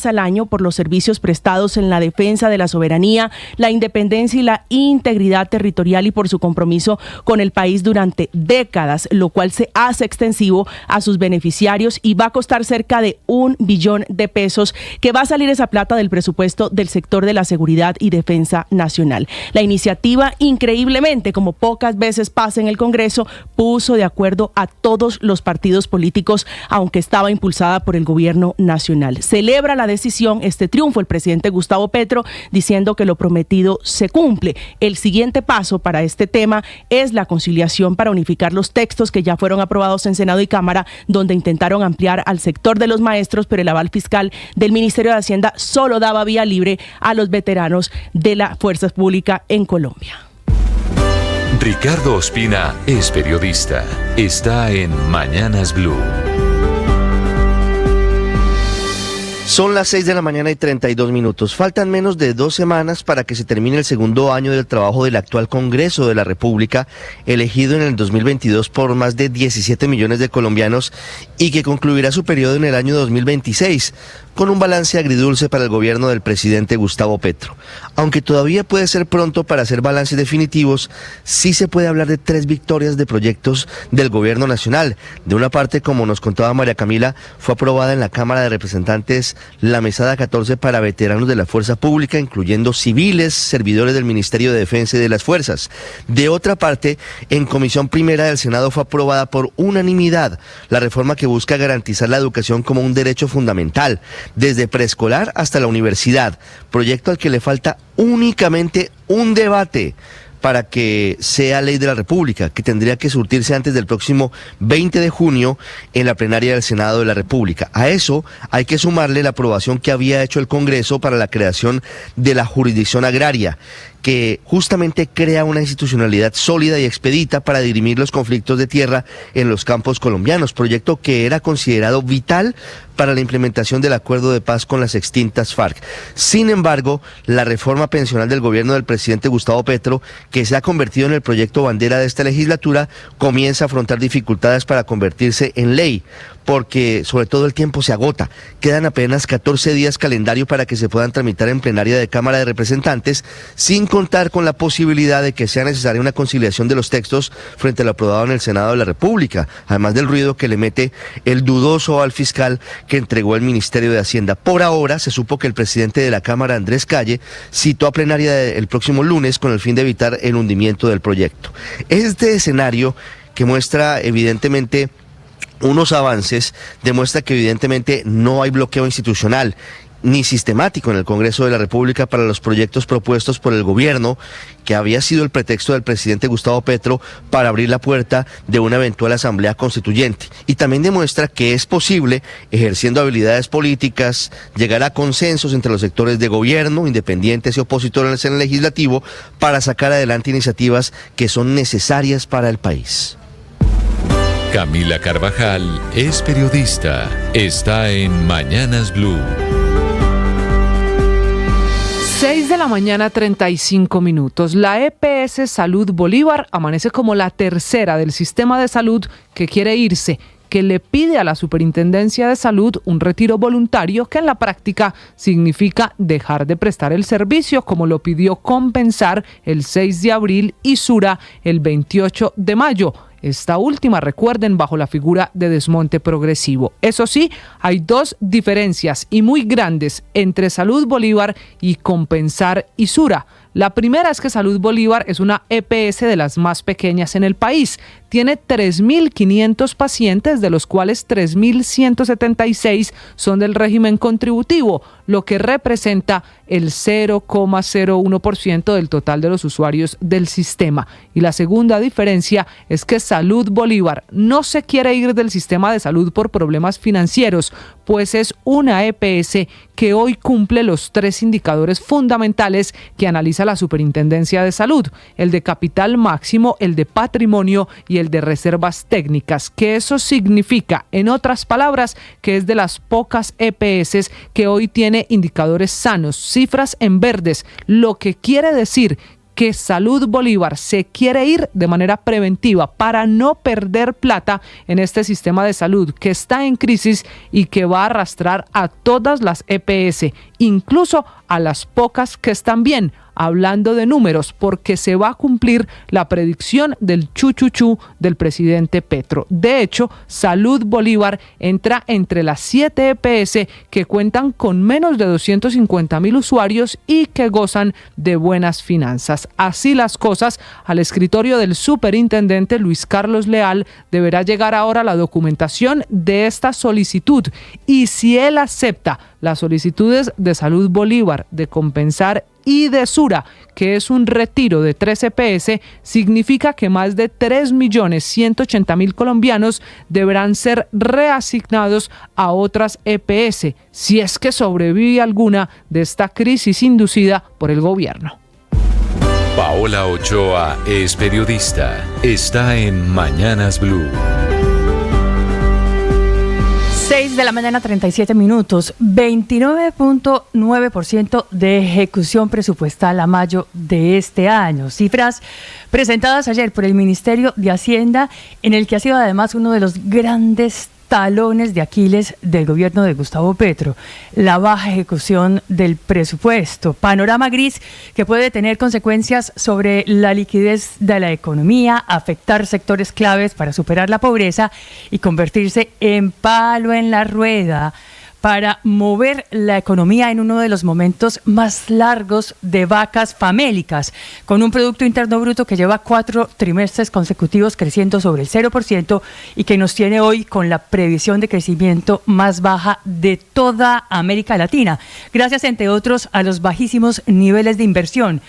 al año, por los servicios prestados en la defensa de la soberanía, la independencia y la integridad territorial, y por su compromiso con el país durante décadas, lo cual se hace extensivo a sus beneficiarios y va a costar cerca de $1 billón, que va a salir esa plata del presupuesto del sector de la seguridad y defensa nacional. La iniciativa, increíblemente, como pocas veces pasa en el Congreso, puso de acuerdo a todos los partidos políticos, aunque estaba impulsada por el gobierno nacional. Celebra la decisión, este triunfo, el presidente Gustavo Petro, diciendo que lo prometido se cumple. El siguiente paso para este tema es la conciliación para unificar los textos que ya fueron aprobados en Senado y Cámara, donde intentaron ampliar al sector de los maestros, pero el aval fiscal del Ministerio de Hacienda solo daba vía libre a los veteranos de la fuerza pública en Colombia. Ricardo Ospina es periodista. Está en Mañanas Blue. Son las 6:32 a.m. Faltan menos de 2 semanas para que se termine el segundo año del trabajo del actual Congreso de la República, elegido en el 2022 por más de 17 millones de colombianos y que concluirá su periodo en el año 2026. Con un balance agridulce para el gobierno del presidente Gustavo Petro. Aunque todavía puede ser pronto para hacer balances definitivos, sí se puede hablar de 3 victorias de proyectos del gobierno nacional. De una parte, como nos contaba María Camila, fue aprobada en la Cámara de Representantes la mesada 14 para veteranos de la fuerza pública, incluyendo civiles, servidores del Ministerio de Defensa y de las Fuerzas. De otra parte, en Comisión Primera del Senado fue aprobada por unanimidad la reforma que busca garantizar la educación como un derecho fundamental, desde preescolar hasta la universidad, proyecto al que le falta únicamente un debate para que sea ley de la República, que tendría que surtirse antes del próximo 20 de junio en la plenaria del Senado de la República. A eso hay que sumarle la aprobación que había hecho el Congreso para la creación de la jurisdicción agraria, que justamente crea una institucionalidad sólida y expedita para dirimir los conflictos de tierra en los campos colombianos, proyecto que era considerado vital para la implementación del acuerdo de paz con las extintas FARC. Sin embargo, la reforma pensional del gobierno del presidente Gustavo Petro, que se ha convertido en el proyecto bandera de esta legislatura, comienza a afrontar dificultades para convertirse en ley, porque sobre todo el tiempo se agota. Quedan apenas 14 días calendario para que se puedan tramitar en plenaria de Cámara de Representantes, sin contar con la posibilidad de que sea necesaria una conciliación de los textos frente a lo aprobado en el Senado de la República, además del ruido que le mete el dudoso al fiscal que entregó el Ministerio de Hacienda. Por ahora se supo que el presidente de la Cámara, Andrés Calle, citó a plenaria el próximo lunes con el fin de evitar el hundimiento del proyecto. Este escenario, que muestra evidentemente unos avances, demuestra que evidentemente no hay bloqueo institucional ni sistemático en el Congreso de la República para los proyectos propuestos por el gobierno, que había sido el pretexto del presidente Gustavo Petro para abrir la puerta de una eventual asamblea constituyente. Y también demuestra que es posible, ejerciendo habilidades políticas, llegar a consensos entre los sectores de gobierno, independientes y opositores en el legislativo, para sacar adelante iniciativas que son necesarias para el país. Camila Carvajal es periodista. Está en Mañanas Blue. 6 de la mañana, 35 minutos. La EPS Salud Bolívar amanece como la tercera del sistema de salud que quiere irse, que le pide a la Superintendencia de Salud un retiro voluntario que en la práctica significa dejar de prestar el servicio, como lo pidió Compensar el 6 de abril y Sura el 28 de mayo. Esta última, recuerden, bajo la figura de desmonte progresivo. Eso sí, hay dos diferencias y muy grandes entre Salud Bolívar y Compensar y Sura. La primera es que Salud Bolívar es una EPS de las más pequeñas en el país. Tiene 3.500 pacientes, de los cuales 3.176 son del régimen contributivo, lo que representa el 0,01% del total de los usuarios del sistema. Y la segunda diferencia es que Salud Bolívar no se quiere ir del sistema de salud por problemas financieros, pues es una EPS que hoy cumple los tres indicadores fundamentales que analiza la Superintendencia de Salud: el de capital máximo, el de patrimonio y el de reservas técnicas, que eso significa, en otras palabras, que es de las pocas EPS que hoy tiene indicadores sanos, cifras en verdes, lo que quiere decir que Salud Bolívar se quiere ir de manera preventiva para no perder plata en este sistema de salud que está en crisis y que va a arrastrar a todas las EPS, incluso a las pocas que están bien, hablando de números, porque se va a cumplir la predicción del chuchuchú del presidente Petro. De hecho, Salud Bolívar entra entre las 7 EPS que cuentan con menos de 250.000 usuarios y que gozan de buenas finanzas. Así las cosas, al escritorio del superintendente Luis Carlos Leal deberá llegar ahora la documentación de esta solicitud, y si él acepta las solicitudes de Salud Bolívar, de Compensar y de Sura, que es un retiro de 3 EPS, significa que más de 3.180.000 colombianos deberán ser reasignados a otras EPS, si es que sobrevive alguna de esta crisis inducida por el gobierno. Paola Ochoa es periodista. Está en Mañanas Blue. 6 de la mañana, 37 minutos. 29.9% de ejecución presupuestal a mayo de este año. Cifras presentadas ayer por el Ministerio de Hacienda, en el que ha sido además uno de los grandes talones de Aquiles del gobierno de Gustavo Petro: la baja ejecución del presupuesto. Panorama gris que puede tener consecuencias sobre la liquidez de la economía, afectar sectores claves para superar la pobreza y convertirse en palo en la rueda para mover la economía en uno de los momentos más largos de vacas famélicas, con un Producto Interno Bruto que lleva 4 trimestres consecutivos creciendo sobre el 0% y que nos tiene hoy con la previsión de crecimiento más baja de toda América Latina, gracias entre otros a los bajísimos niveles de inversión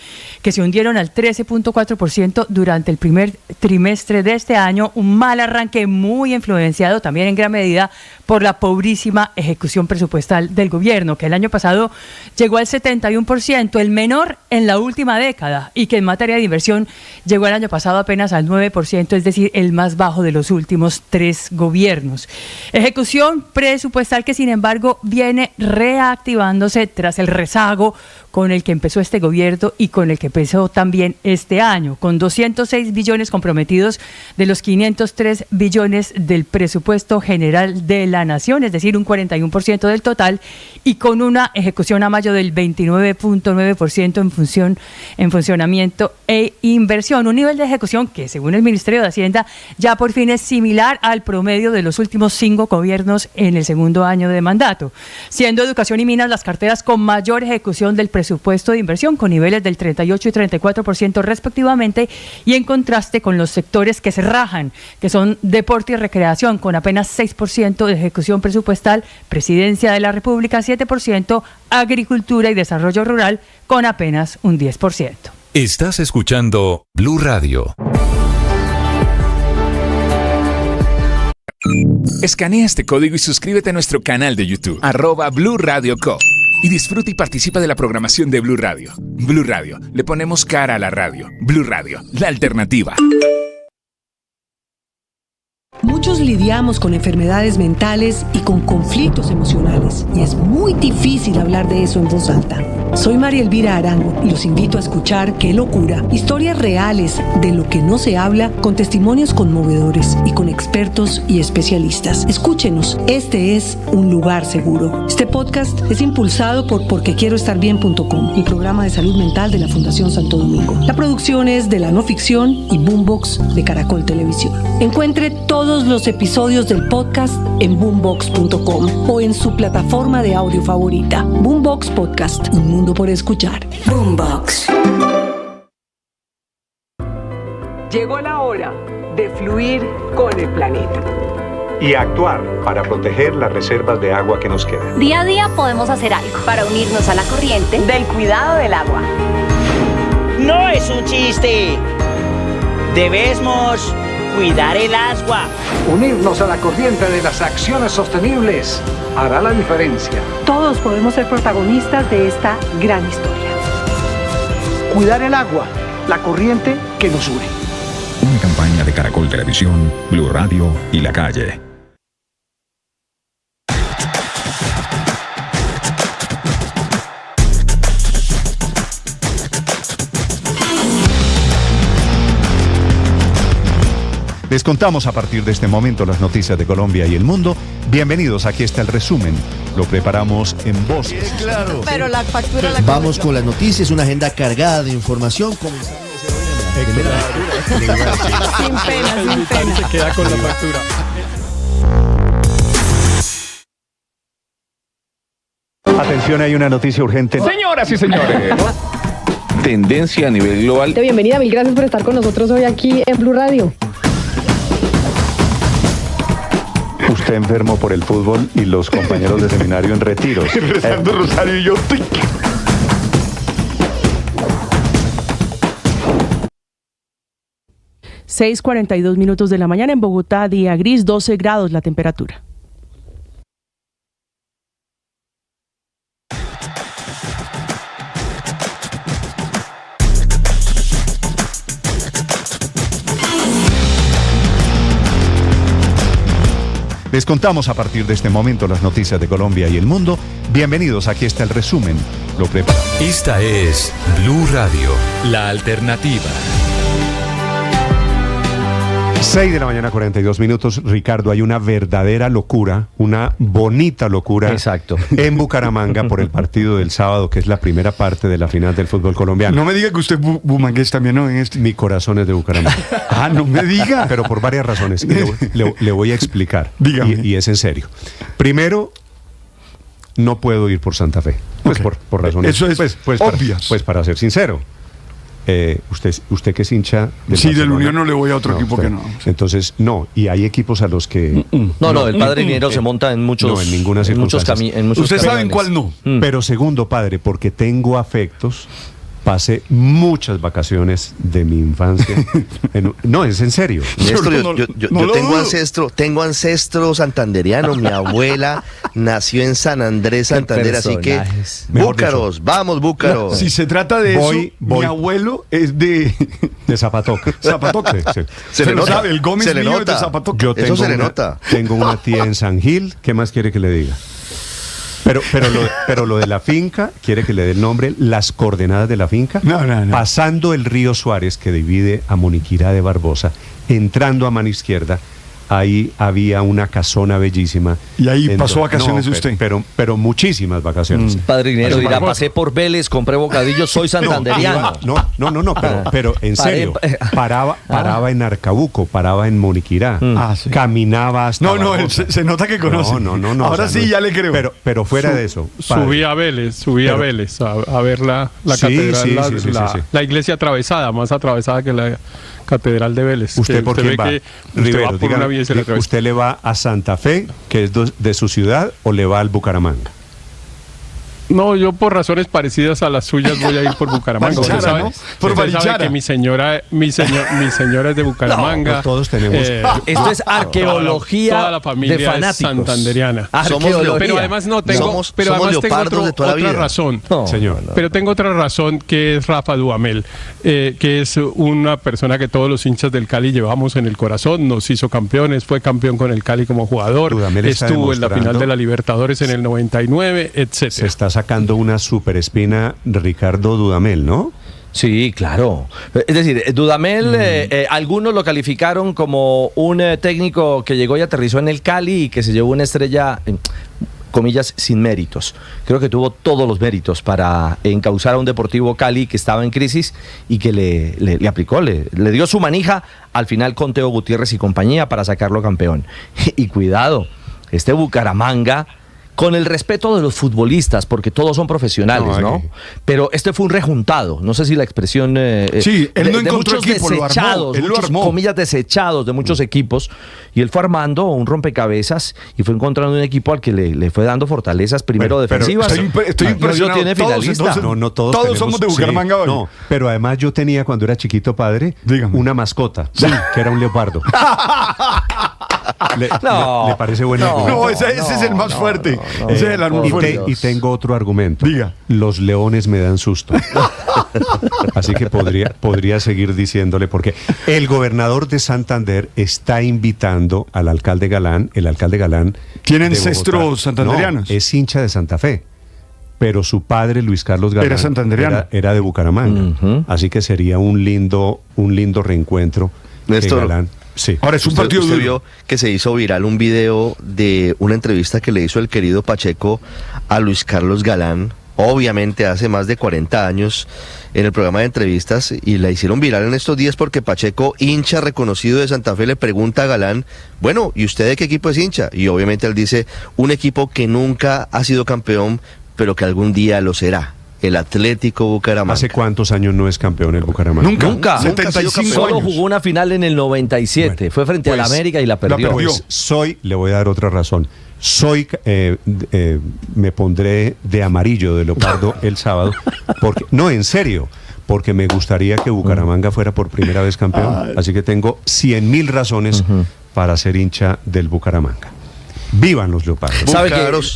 que se hundieron al 13.4% durante el primer trimestre de este año, un mal arranque muy influenciado también en gran medida por la pobrísima ejecución presupuestal del gobierno, que el año pasado llegó al 71%, el menor en la última década, y que en materia de inversión llegó el año pasado apenas al 9%, es decir, el más bajo de los últimos 3 gobiernos. Ejecución presupuestal que, sin embargo, viene reactivándose tras el rezago con el que empezó este gobierno y con el que empezó también este año, con 206 billones comprometidos de los 503 billones del presupuesto general de la nación, es decir, un 41% del total, y con una ejecución a mayo del 29.9% en funcionamiento e inversión, un nivel de ejecución que, según el Ministerio de Hacienda, ya por fin es similar al promedio de los últimos 5 gobiernos en el segundo año de mandato, siendo educación y minas las carteras con mayor ejecución del presupuesto de inversión, con niveles del 38 y 34% respectivamente, y en contraste con los sectores que se rajan, que son deporte y recreación, con apenas 6% de ejecución presupuestal, Presidencia de la República 7%, agricultura y desarrollo rural con apenas un 10%. Estás escuchando Blue Radio. Escanea este código y suscríbete a nuestro canal de YouTube, @Blue Radio Co. Y disfruta y participa de la programación de Blue Radio. Blue Radio, le ponemos cara a la radio. Blue Radio, la alternativa. Muchos lidiamos con enfermedades mentales y con conflictos emocionales, y es muy difícil hablar de eso en voz alta. Soy María Elvira Arango y los invito a escuchar Qué Locura, historias reales de lo que no se habla, con testimonios conmovedores y con expertos y especialistas. Escúchenos, este es un lugar seguro. Este podcast es impulsado por porquequieroestarbien.com, el programa de salud mental de la Fundación Santo Domingo. La producción es de La No Ficción y Boombox de Caracol Televisión. Encuentre todos los episodios del podcast en boombox.com o en su plataforma de audio favorita. Boombox Podcast, un mundo por escuchar. Boombox. Llegó la hora de fluir con el planeta. Y actuar para proteger las reservas de agua que nos quedan. Día a día podemos hacer algo para unirnos a la corriente del cuidado del agua. No es un chiste. Debemos cuidar el agua. Unirnos a la corriente de las acciones sostenibles hará la diferencia. Todos podemos ser protagonistas de esta gran historia. Cuidar el agua, la corriente que nos une. Una campaña de Caracol Televisión, Blue Radio y La Calle. Les contamos a partir de este momento las noticias de Colombia y el mundo. Bienvenidos, aquí está el resumen. Lo preparamos en voz. Claro. Pero la factura la Vamos con las noticias, una agenda cargada de información. Sin pena, sin pena. Se queda con la factura. Atención, hay una noticia urgente. Señoras y señores. Tendencia a nivel global. Bienvenida, mil gracias por estar con nosotros hoy aquí en Blue Radio. Usted enfermo por el fútbol y los compañeros de seminario en retiros. Rezando Rosario y yo. 6:42 de la mañana en Bogotá, día gris, 12 grados la temperatura. Les contamos a partir de este momento las noticias de Colombia y el mundo. Bienvenidos, aquí está el resumen. Lo preparamos. Esta es Blue Radio, la alternativa. 6 de la mañana, 42 minutos. Ricardo, hay una verdadera locura, una bonita locura. Exacto. En Bucaramanga por el partido del sábado, que es la primera parte de la final del fútbol colombiano. No me diga que usted es bumangués también, ¿no? En este. Mi corazón es de Bucaramanga. Ah, no me diga. Pero por varias razones. Y le voy a explicar. Dígame. Y es en serio. Primero, no puedo ir por Santa Fe. Pues okay. por razones. Eso es obvias. Pues para ser sincero. Usted que es hincha del Barcelona, del Unión no le voy a otro equipo que no. Entonces, no, y hay equipos a los que... No, el padre Linero se monta en muchos... No, en ninguna circunstancia. Usted sabe en cuál no. Pero segundo, padre, porque tengo afectos pasé muchas vacaciones de mi infancia. No, es en serio. Néstor, yo tengo ancestro santanderiano. Mi abuela nació en San Andrés, Santander, así que búcaros, vamos búcaros. No, si se trata de eso, mi abuelo es de Zapatoca. Zapatoca. Sí. Se le nota. El Gómez se le mío nota. Es de Zapatoca. Yo tengo eso se le nota. Tengo una tía en San Gil. ¿Qué más quiere que le diga? Pero lo de la finca, quiere que le dé el nombre, las coordenadas de la finca. No. Pasando el río Suárez, que divide a Moniquirá de Barbosa, entrando a mano izquierda, ahí había una casona bellísima. Y ahí pasó vacaciones usted. Pero muchísimas vacaciones. Padrinero dirá, pasé por Vélez, compré bocadillos, soy santanderiano. No, pero en serio, paraba en Arcabuco, paraba en Moniquirá, sí. Caminaba hasta Barbosa. Se nota que conoce. No. Ahora sí, ya le creo. Pero fuera de eso. Subí a Vélez a ver la catedral, la iglesia atravesada, más atravesada que la Catedral de Vélez. ¿Usted por quién va? Rivero, va por una vía y se le atraviesa. ¿Usted le va a Santa Fe, que es de su ciudad, o le va al Bucaramanga? No, yo por razones parecidas a las suyas voy a ir por Bucaramanga. Usted sabe, ¿no? Por usted sabe que mi señora es de Bucaramanga. No, todos tenemos. Esto es arqueología toda la familia de fanáticos. Es santanderiana. Pero además tengo otra razón. Señor. Pero tengo otra razón, que es Rafa Dudamel, que es una persona que todos los hinchas del Cali llevamos en el corazón, nos hizo campeones, fue campeón con el Cali como jugador, estuvo en la final de la Libertadores en el 99, etc. Se está sacando una superespina Ricardo Dudamel, ¿no? Sí, claro. Es decir, Dudamel, algunos lo calificaron como un técnico que llegó y aterrizó en el Cali y que se llevó una estrella, comillas, sin méritos. Creo que tuvo todos los méritos para encauzar a un Deportivo Cali que estaba en crisis y que le aplicó, le dio su manija al final con Teo Gutiérrez y compañía para sacarlo campeón. Y cuidado, este Bucaramanga, con el respeto de los futbolistas, porque todos son profesionales, ¿no? Pero este fue un rejuntado, no sé si la expresión... sí, él no encontró equipo, desechados, lo armó. Comillas, desechados de muchos equipos, y él fue armando un rompecabezas y fue encontrando un equipo al que le fue dando fortalezas, primero defensivas. Estoy impresionado. Tiene finalista. No, todos somos de Bucaramanga hoy. No, pero además yo tenía, cuando era chiquito, padre, una mascota, que era un leopardo. ¿Le parece bueno? No, ese es el más fuerte. Ese es el árbol fuerte. Y tengo otro argumento. Diga. Los leones me dan susto. Así que podría seguir diciéndole, porque el gobernador de Santander está invitando al alcalde Galán. El alcalde Galán ¿tiene ancestros santanderianos? No, es hincha de Santa Fe. Pero su padre, Luis Carlos Galán, era santanderiano. Era de Bucaramanga. Así que sería un lindo reencuentro. Néstor, Galán. Sí. Ahora es un partido usted duro. vio que se hizo viral un video de una entrevista que le hizo el querido Pacheco a Luis Carlos Galán, obviamente hace más de 40 años, en el programa de entrevistas, y la hicieron viral en estos días porque Pacheco, hincha reconocido de Santa Fe, le pregunta a Galán, bueno, ¿y usted de qué equipo es hincha? Y obviamente él dice, un equipo que nunca ha sido campeón, pero que algún día lo será. El Atlético Bucaramanga. ¿Hace cuántos años no es campeón el Bucaramanga? Nunca. 75 Solo años. jugó una final en el 97. Bueno, fue frente al América y la perdió. Le voy a dar otra razón. Me pondré de amarillo, de leopardo el sábado, porque no, en serio, porque me gustaría que Bucaramanga fuera por primera vez campeón. Así que tengo 100.000 razones para ser hincha del Bucaramanga. ¡Vivan los leopardos!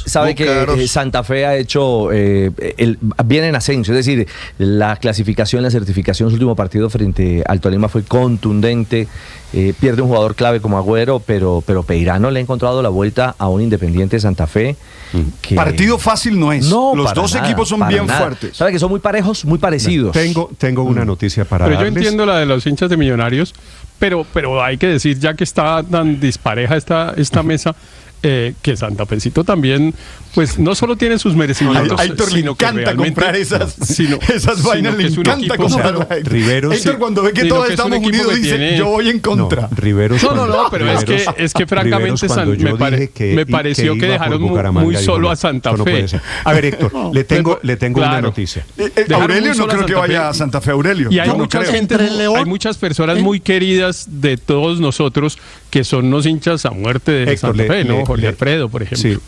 ¿Sabe que Santa Fe ha hecho, viene en ascenso? Es decir, la clasificación, la certificación, su último partido frente al Tolima fue contundente. Pierde un jugador clave como Agüero, pero Peirano le ha encontrado la vuelta a un Independiente de Santa Fe. Partido fácil no es. No, los dos equipos son bien fuertes. ¿Sabe que son muy parejos, muy parecidos? Tengo una noticia para darles. Pero yo entiendo la de los hinchas de Millonarios, pero hay que decir, ya que está tan dispareja esta mesa, que Santa Fecito también, pues no solo tiene sus merecimientos, sino que realmente comprar esas vainas, le encanta comprar. Riveros, Héctor, cuando ve que todos estamos unidos, dice, yo voy en contra. Pero es que francamente me pareció que dejaron muy solo a Santa Fe. A ver, Héctor, le tengo una noticia. Aurelio no creo que vaya a Santa Fe, Aurelio. Y hay muchas personas muy queridas de todos nosotros que son los hinchas a muerte de Santa Fe, ¿no? Jorge Alfredo, por ejemplo. Sí,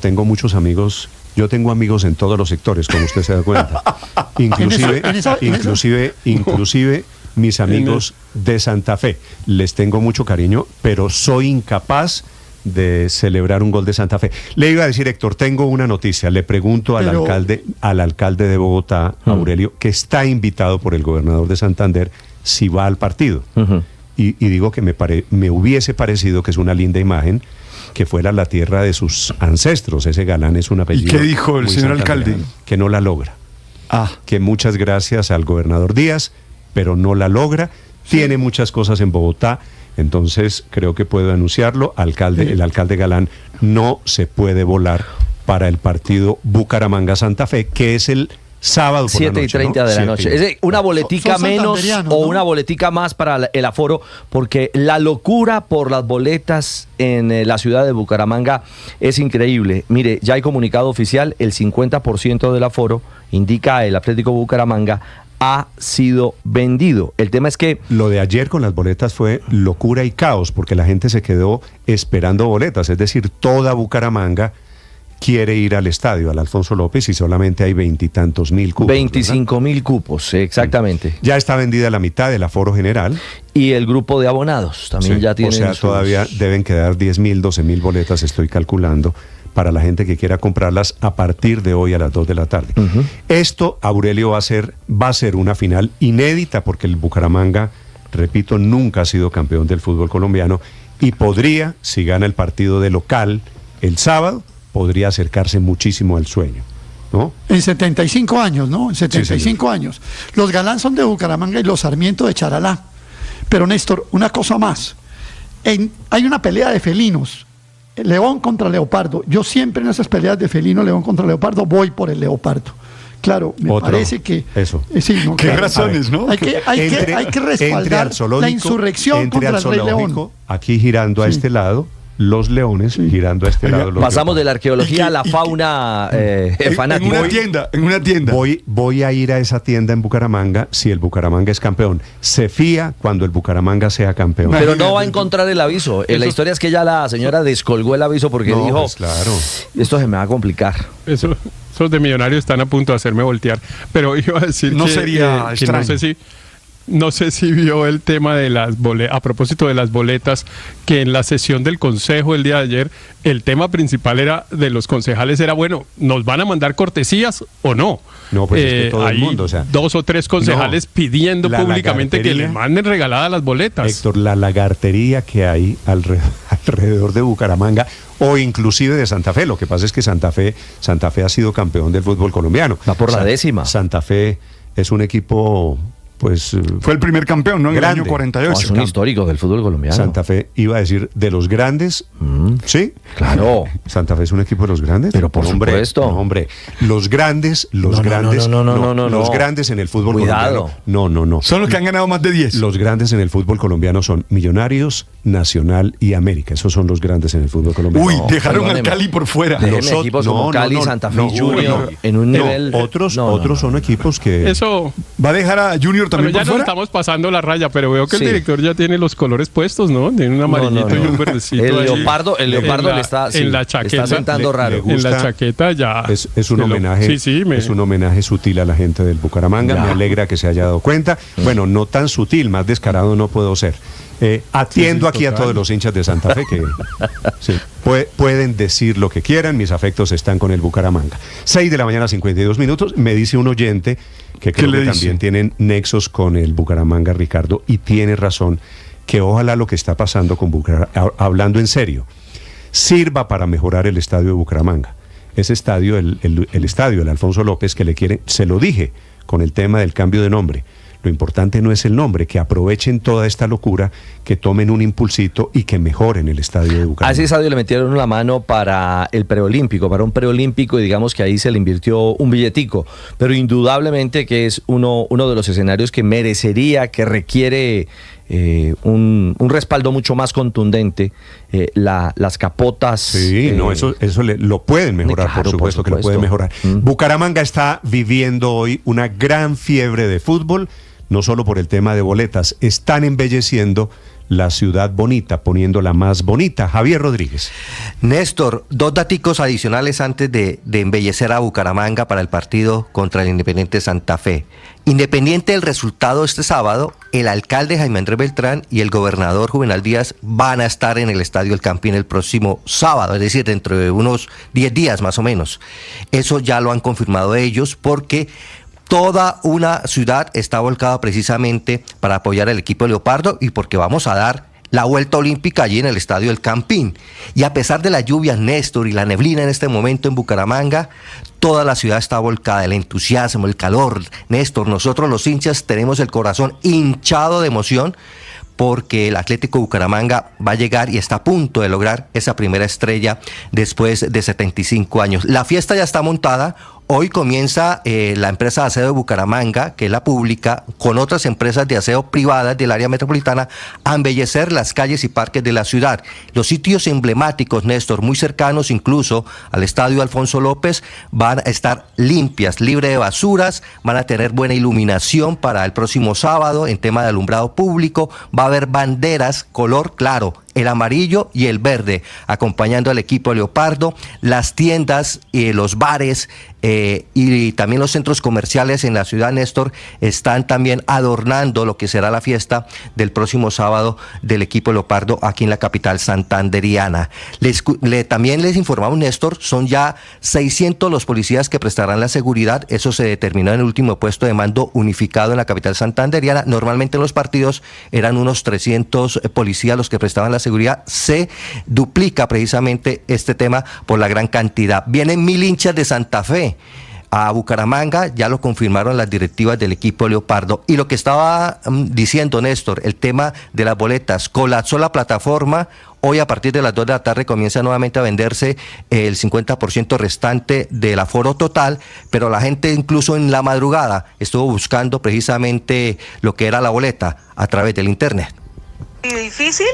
tengo muchos amigos Yo tengo amigos en todos los sectores, como usted se da cuenta. Inclusive mis amigos de Santa Fe. Les tengo mucho cariño, pero soy incapaz de celebrar un gol de Santa Fe. Le iba a decir, Héctor, tengo una noticia. Le pregunto al alcalde de Bogotá, Aurelio, que está invitado por el gobernador de Santander, si va al partido. Y digo que me hubiese parecido que es una linda imagen que fuera la tierra de sus ancestros. Ese Galán es un apellido. ¿Y qué dijo el señor alcalde? Que no la logra. Que muchas gracias al gobernador Díaz, pero no la logra. Tiene muchas cosas en Bogotá, entonces creo que puedo anunciarlo. El alcalde Galán no se puede volar para el partido Bucaramanga-Santa Fe, que es el sábado por 7:30 ¿no? de la noche. Es una boletica menos o ¿no? Una boletica más para el aforo, porque la locura por las boletas en la ciudad de Bucaramanga es increíble. Mire, ya hay comunicado oficial, el 50% del aforo, indica el Atlético Bucaramanga, ha sido vendido. El tema es que lo de ayer con las boletas fue locura y caos, porque la gente se quedó esperando boletas, es decir, toda Bucaramanga quiere ir al estadio, al Alfonso López, y solamente hay 20 y tantos mil cupos. 25.000 cupos, exactamente. Ya está vendida la mitad del aforo general. Y el grupo de abonados también ya tiene. O sea, todavía deben quedar 10.000, 12.000 boletas, estoy calculando, para la gente que quiera comprarlas a partir de hoy a las 2 de la tarde. Esto, Aurelio, va a ser una final inédita, porque el Bucaramanga, repito, nunca ha sido campeón del fútbol colombiano, y podría, si gana el partido de local el sábado, podría acercarse muchísimo al sueño, ¿no? En 75 años, ¿no? En 75 años. Los Galán son de Bucaramanga y los Sarmiento de Charalá. Pero, Néstor, una cosa más. Hay una pelea de felinos. León contra leopardo. Yo siempre en esas peleas de felino, león contra leopardo, voy por el leopardo. Claro, me parece que... Eso. Sí, no, ¿Qué razones, no? Hay que respaldar la insurrección contra el Rey León. Aquí girando a este lado, los leones girando a este lado. Pasamos de la arqueología a la fauna fanática. En una tienda. Voy a ir a esa tienda en Bucaramanga si el Bucaramanga es campeón. Se fía cuando el Bucaramanga sea campeón. Pero no va a encontrar el aviso. La historia es que ya la señora descolgó el aviso porque dijo, pues claro, esto se me va a complicar. Esos de Millonarios están a punto de hacerme voltear. Pero iba a decir no sería extraño. No sé si vio el tema de las boletas, a propósito de las boletas, que en la sesión del Consejo el día de ayer, el tema principal era de los concejales era, bueno, ¿nos van a mandar cortesías o no? No, pues es que todo el mundo, o sea, 2 o 3 concejales pidiendo públicamente que les manden regaladas las boletas. Héctor, la lagartería que hay alrededor de Bucaramanga, o inclusive de Santa Fe. Lo que pasa es que Santa Fe ha sido campeón del fútbol colombiano. Va por la 10ª. Santa Fe es un equipo... Pues, fue el primer campeón, ¿no? En grande. El año 48. Es un histórico del fútbol colombiano. Santa Fe, iba a decir, de los grandes. ¿Sí? Claro. Santa Fe es un equipo de los grandes. Pero por supuesto. No, hombre. Los grandes. Los grandes en el fútbol colombiano. No. Son los que han ganado más de 10. Los grandes en el fútbol colombiano son Millonarios, Nacional y América. Esos son los grandes en el fútbol colombiano. Uy, dejaron al Cali por fuera. Los equipos como Cali, Santa Fe Junior, en un nivel... Otros son equipos que... Eso... ¿Va a dejar a Junior también por fuera? Ya nos estamos pasando la raya, pero veo que el director ya tiene los colores puestos, ¿no? Tiene un amarillito y un verdecito. El leopardo le está... En la chaqueta. Está sentando raro. En la chaqueta ya... Es un homenaje. Es un homenaje sutil a la gente del Bucaramanga. Me alegra que se haya dado cuenta. Bueno, no tan sutil, más descarado no puedo ser. Atiendo aquí a todos los hinchas de Santa Fe que pueden decir lo que quieran, mis afectos están con el Bucaramanga. 6:52 a.m, me dice un oyente que creo que también tienen nexos con el Bucaramanga, Ricardo, y tiene razón, que ojalá lo que está pasando con Bucaramanga, hablando en serio, sirva para mejorar el estadio de Bucaramanga. Ese estadio, el estadio, el Alfonso López, que le quieren, se lo dije con el tema del cambio de nombre. Lo importante no es el nombre, que aprovechen toda esta locura, que tomen un impulsito y que mejoren el estadio de Bucaramanga. A ese estadio le metieron la mano para el preolímpico, para un preolímpico, y digamos que ahí se le invirtió un billetico, pero indudablemente que es uno de los escenarios que merecería, que requiere un respaldo mucho más contundente. Las capotas... Sí, eso lo pueden mejorar, claro, por supuesto que lo pueden mejorar. Bucaramanga está viviendo hoy una gran fiebre de fútbol. no solo por el tema de boletas, están embelleciendo la ciudad bonita, poniéndola más bonita. Javier Rodríguez. Néstor, 2 daticos adicionales antes de embellecer a Bucaramanga para el partido contra el Independiente Santa Fe. Independiente del resultado este sábado, el alcalde Jaime Andrés Beltrán y el gobernador Juvenal Díaz van a estar en el Estadio El Campín el próximo sábado, es decir, dentro de unos 10 días más o menos. Eso ya lo han confirmado ellos porque toda una ciudad está volcada precisamente para apoyar al equipo Leopardo y porque vamos a dar la vuelta olímpica allí en el Estadio El Campín. Y a pesar de las lluvias, Néstor, y la neblina en este momento en Bucaramanga, toda la ciudad está volcada, el entusiasmo, el calor. Néstor, nosotros los hinchas tenemos el corazón hinchado de emoción porque el Atlético Bucaramanga va a llegar y está a punto de lograr esa primera estrella después de 75 años. La fiesta ya está montada. Hoy comienza la empresa de aseo de Bucaramanga, que es la pública, con otras empresas de aseo privadas del área metropolitana, a embellecer las calles y parques de la ciudad. Los sitios emblemáticos, Néstor, muy cercanos incluso al Estadio Alfonso López, van a estar limpias, libres de basuras, van a tener buena iluminación para el próximo sábado en tema de alumbrado público, va a haber banderas color claro, el amarillo y el verde, acompañando al equipo Leopardo. Las tiendas, los bares y también los centros comerciales en la ciudad, Néstor, están también adornando lo que será la fiesta del próximo sábado del equipo Leopardo aquí en la capital santanderiana. También les informamos, Néstor, son ya 600 los policías que prestarán la seguridad. Eso se determinó en el último puesto de mando unificado en la capital santanderiana. Normalmente en los partidos eran unos 300 policías los que prestaban la seguridad. Se duplica precisamente este tema por la gran cantidad. Vienen 1000 hinchas de Santa Fe a Bucaramanga, ya lo confirmaron las directivas del equipo Leopardo. Y lo que estaba diciendo Néstor, el tema de las boletas, colapsó la plataforma. Hoy a partir de las 2 de la tarde comienza nuevamente a venderse el 50% restante del aforo total, pero la gente incluso en la madrugada estuvo buscando precisamente lo que era la boleta a través del internet. Difícil.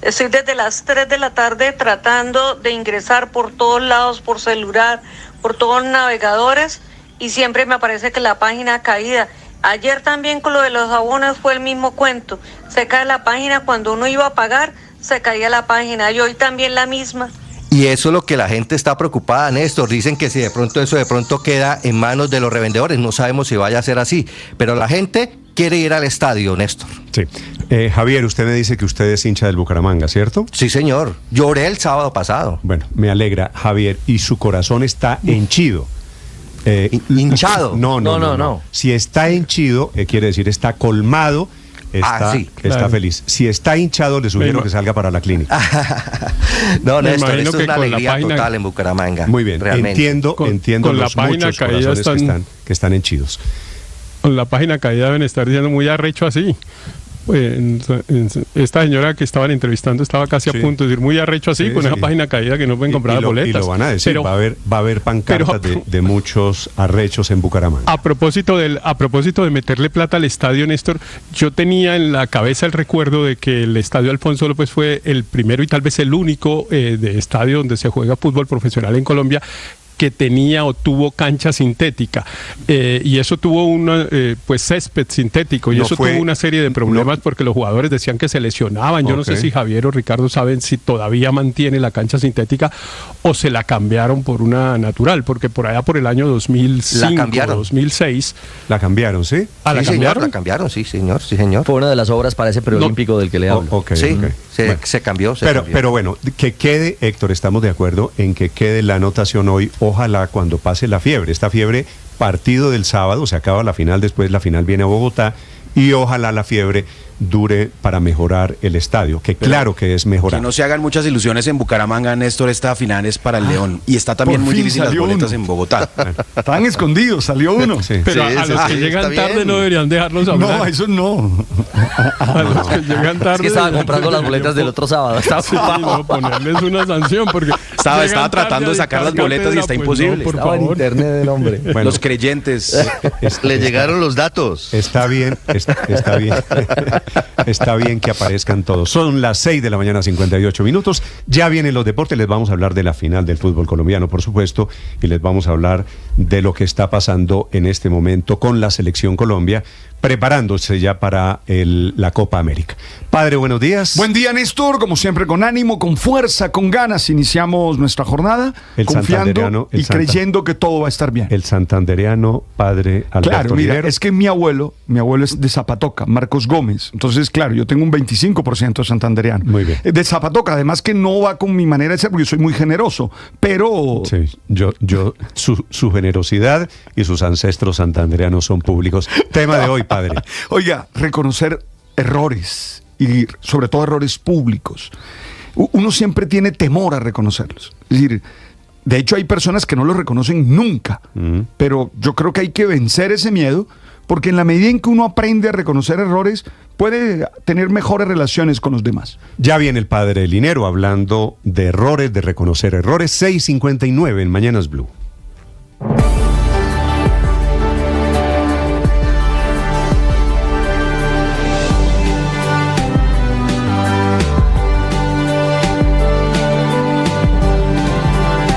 Estoy desde las 3 de la tarde tratando de ingresar por todos lados, por celular, por todos los navegadores, y siempre me aparece que la página ha caído. Ayer también con lo de los abonos fue el mismo cuento. Se cae la página cuando uno iba a pagar, se caía la página, y hoy también la misma. Y eso es lo que la gente está preocupada, Néstor. Dicen que si de pronto eso de pronto queda en manos de los revendedores, no sabemos si vaya a ser así, pero la gente quiere ir al estadio, Néstor. Sí. Javier, usted me dice que usted es hincha del Bucaramanga, ¿cierto? Sí, señor. Lloré el sábado pasado. Bueno, me alegra, Javier, y su corazón está henchido. ¿Hinchado? No. Si está henchido, quiere decir está colmado. Está claro. Feliz. Si está hinchado, le sugiero que salga para la clínica. No, Néstor, esto es una alegría total en Bucaramanga. Muy bien, realmente. Entiendo con los la página muchos corazones que están henchidos. Con la página caída deben estar diciendo muy arrecho así. Esta señora que estaban entrevistando estaba casi a punto de decir muy arrecho así, con esa página caída que no pueden comprar las boletas. Y lo van a decir, va a haber pancartas de muchos arrechos en Bucaramanga. A propósito de meterle plata al estadio, Néstor, yo tenía en la cabeza el recuerdo de que el estadio Alfonso López fue el primero y tal vez el único de estadio donde se juega fútbol profesional en Colombia que tenía o tuvo cancha sintética, y eso tuvo césped sintético, y eso tuvo una serie de problemas porque los jugadores decían que se lesionaban. Yo no sé si Javier o Ricardo saben si todavía mantiene la cancha sintética o se la cambiaron por una natural, porque por allá por el año 2005 o 2006 la cambiaron, ¿sí? ¿La cambiaron? Sí, señor. Fue una de las obras para ese preolímpico del que le hablo. Se cambió. Pero bueno, que quede, Héctor, estamos de acuerdo en que quede la anotación hoy. Ojalá cuando pase la fiebre, esta fiebre, partido del sábado, se acaba la final, después la final viene a Bogotá, y ojalá la fiebre dure para mejorar el estadio, que claro que es mejorar. Que no se hagan muchas ilusiones en Bucaramanga, Néstor, esta final es para el León, y está también muy difícil las boletas en Bogotá. Estaban escondidos, salió uno. Sí. Pero a los que llegan tarde no deberían dejarlos hablar. No, eso no. A los que llegan tarde. Es que estaba comprando las boletas del otro sábado. Estaba ocupado. Ponerles una sanción porque estaba tratando de sacar las boletas y está imposible. Estaba en internet del hombre. Bueno, los creyentes. Le llegaron los datos. Está bien. Está bien que aparezcan todos. Son las 6 de la mañana, 58 minutos. Ya vienen los deportes. Les vamos a hablar de la final del fútbol colombiano, por supuesto, y les vamos a hablar de lo que está pasando en este momento con la Selección Colombia, preparándose ya para la Copa América. Padre, buenos días. Buen día, Néstor. Como siempre, con ánimo, con fuerza, con ganas, iniciamos nuestra jornada, confiando y creyendo que todo va a estar bien. El santandereano padre Alberto Claro, mira, Linero. es que mi abuelo es de Zapatoca, Marcos Gómez. Entonces, claro, yo tengo un 25% santandereano. Muy bien. De Zapatoca, además que no va con mi manera de ser, porque yo soy muy generoso, pero... Sí, su generosidad y sus ancestros santandereanos son públicos. Tema de hoy, padre. Oiga, reconocer errores y sobre todo errores públicos. Uno siempre tiene temor a reconocerlos. Es decir, de hecho hay personas que no los reconocen nunca, pero yo creo que hay que vencer ese miedo, porque en la medida en que uno aprende a reconocer errores, puede tener mejores relaciones con los demás. Ya viene el padre Linero hablando de errores, de reconocer errores. 6:59 en Mañanas Blue.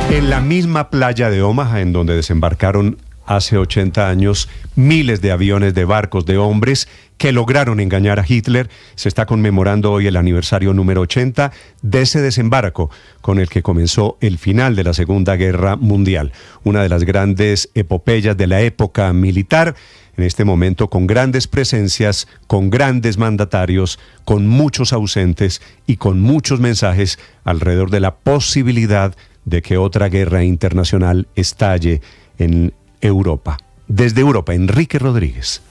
En la misma playa de Omaha, en donde desembarcaron hace 80 años miles de aviones, de barcos, de hombres que lograron engañar a Hitler, se está conmemorando hoy el aniversario número 80 de ese desembarco con el que comenzó el final de la Segunda Guerra Mundial, una de las grandes epopeyas de la época militar, en este momento con grandes presencias, con grandes mandatarios, con muchos ausentes y con muchos mensajes alrededor de la posibilidad de que otra guerra internacional estalle en Europa. Desde Europa, Enrique Rodríguez.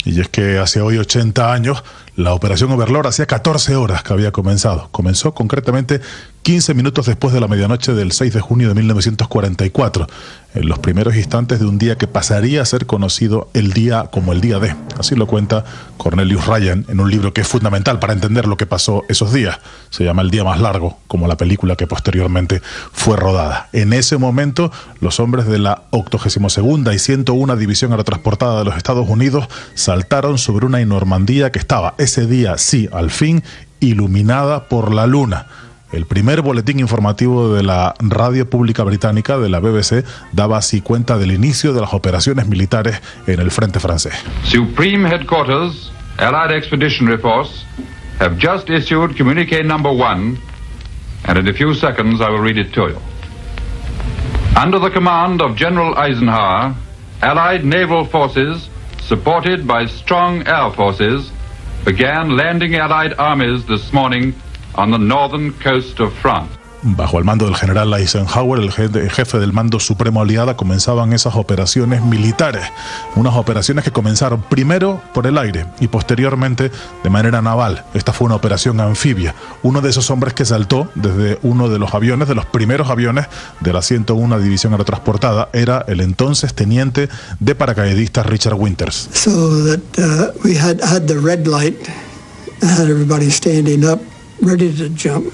Y es que hace hoy 80 años, la Operación Overlord hacía 14 horas que había comenzado. Comenzó concretamente 15 minutos después de la medianoche del 6 de junio de 1944, en los primeros instantes de un día que pasaría a ser conocido como el Día D. Así lo cuenta Cornelius Ryan en un libro que es fundamental para entender lo que pasó esos días. Se llama El Día Más Largo, como la película que posteriormente fue rodada. En ese momento, los hombres de la 82ª y 101 División Aerotransportada de los Estados Unidos saltaron sobre una Normandía que estaba ese día, sí, al fin, iluminada por la luna. El primer boletín informativo de la radio pública británica, de la BBC, daba así cuenta del inicio de las operaciones militares en el frente francés. Supreme Headquarters, Allied Expeditionary Force, have just issued communique number 1, and in a few seconds I will read it to you. Under the command of General Eisenhower, Allied naval forces, supported by strong air forces, began landing Allied armies this morning on the northern coast of France. Bajo el mando del general Eisenhower, el jefe del mando supremo aliada, comenzaban esas operaciones militares. Unas operaciones que comenzaron primero por el aire y posteriormente de manera naval. Esta fue una operación anfibia. Uno de esos hombres que saltó desde uno de los aviones, de los primeros aviones de la 101 División Aerotransportada, era el entonces teniente de paracaidistas Richard Winters. So that we had the red light, had everybody standing up, ready to jump.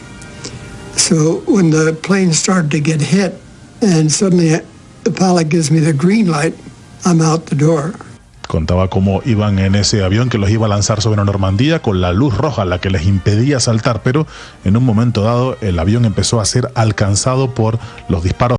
So when the plane started to get hit, and suddenly the pilot gives me the green light, I'm out the door. Contaba cómo iban en ese avión que los iba a lanzar sobre Normandía con la luz roja, la que les impedía saltar, pero en un momento dado el avión empezó a ser alcanzado por los disparos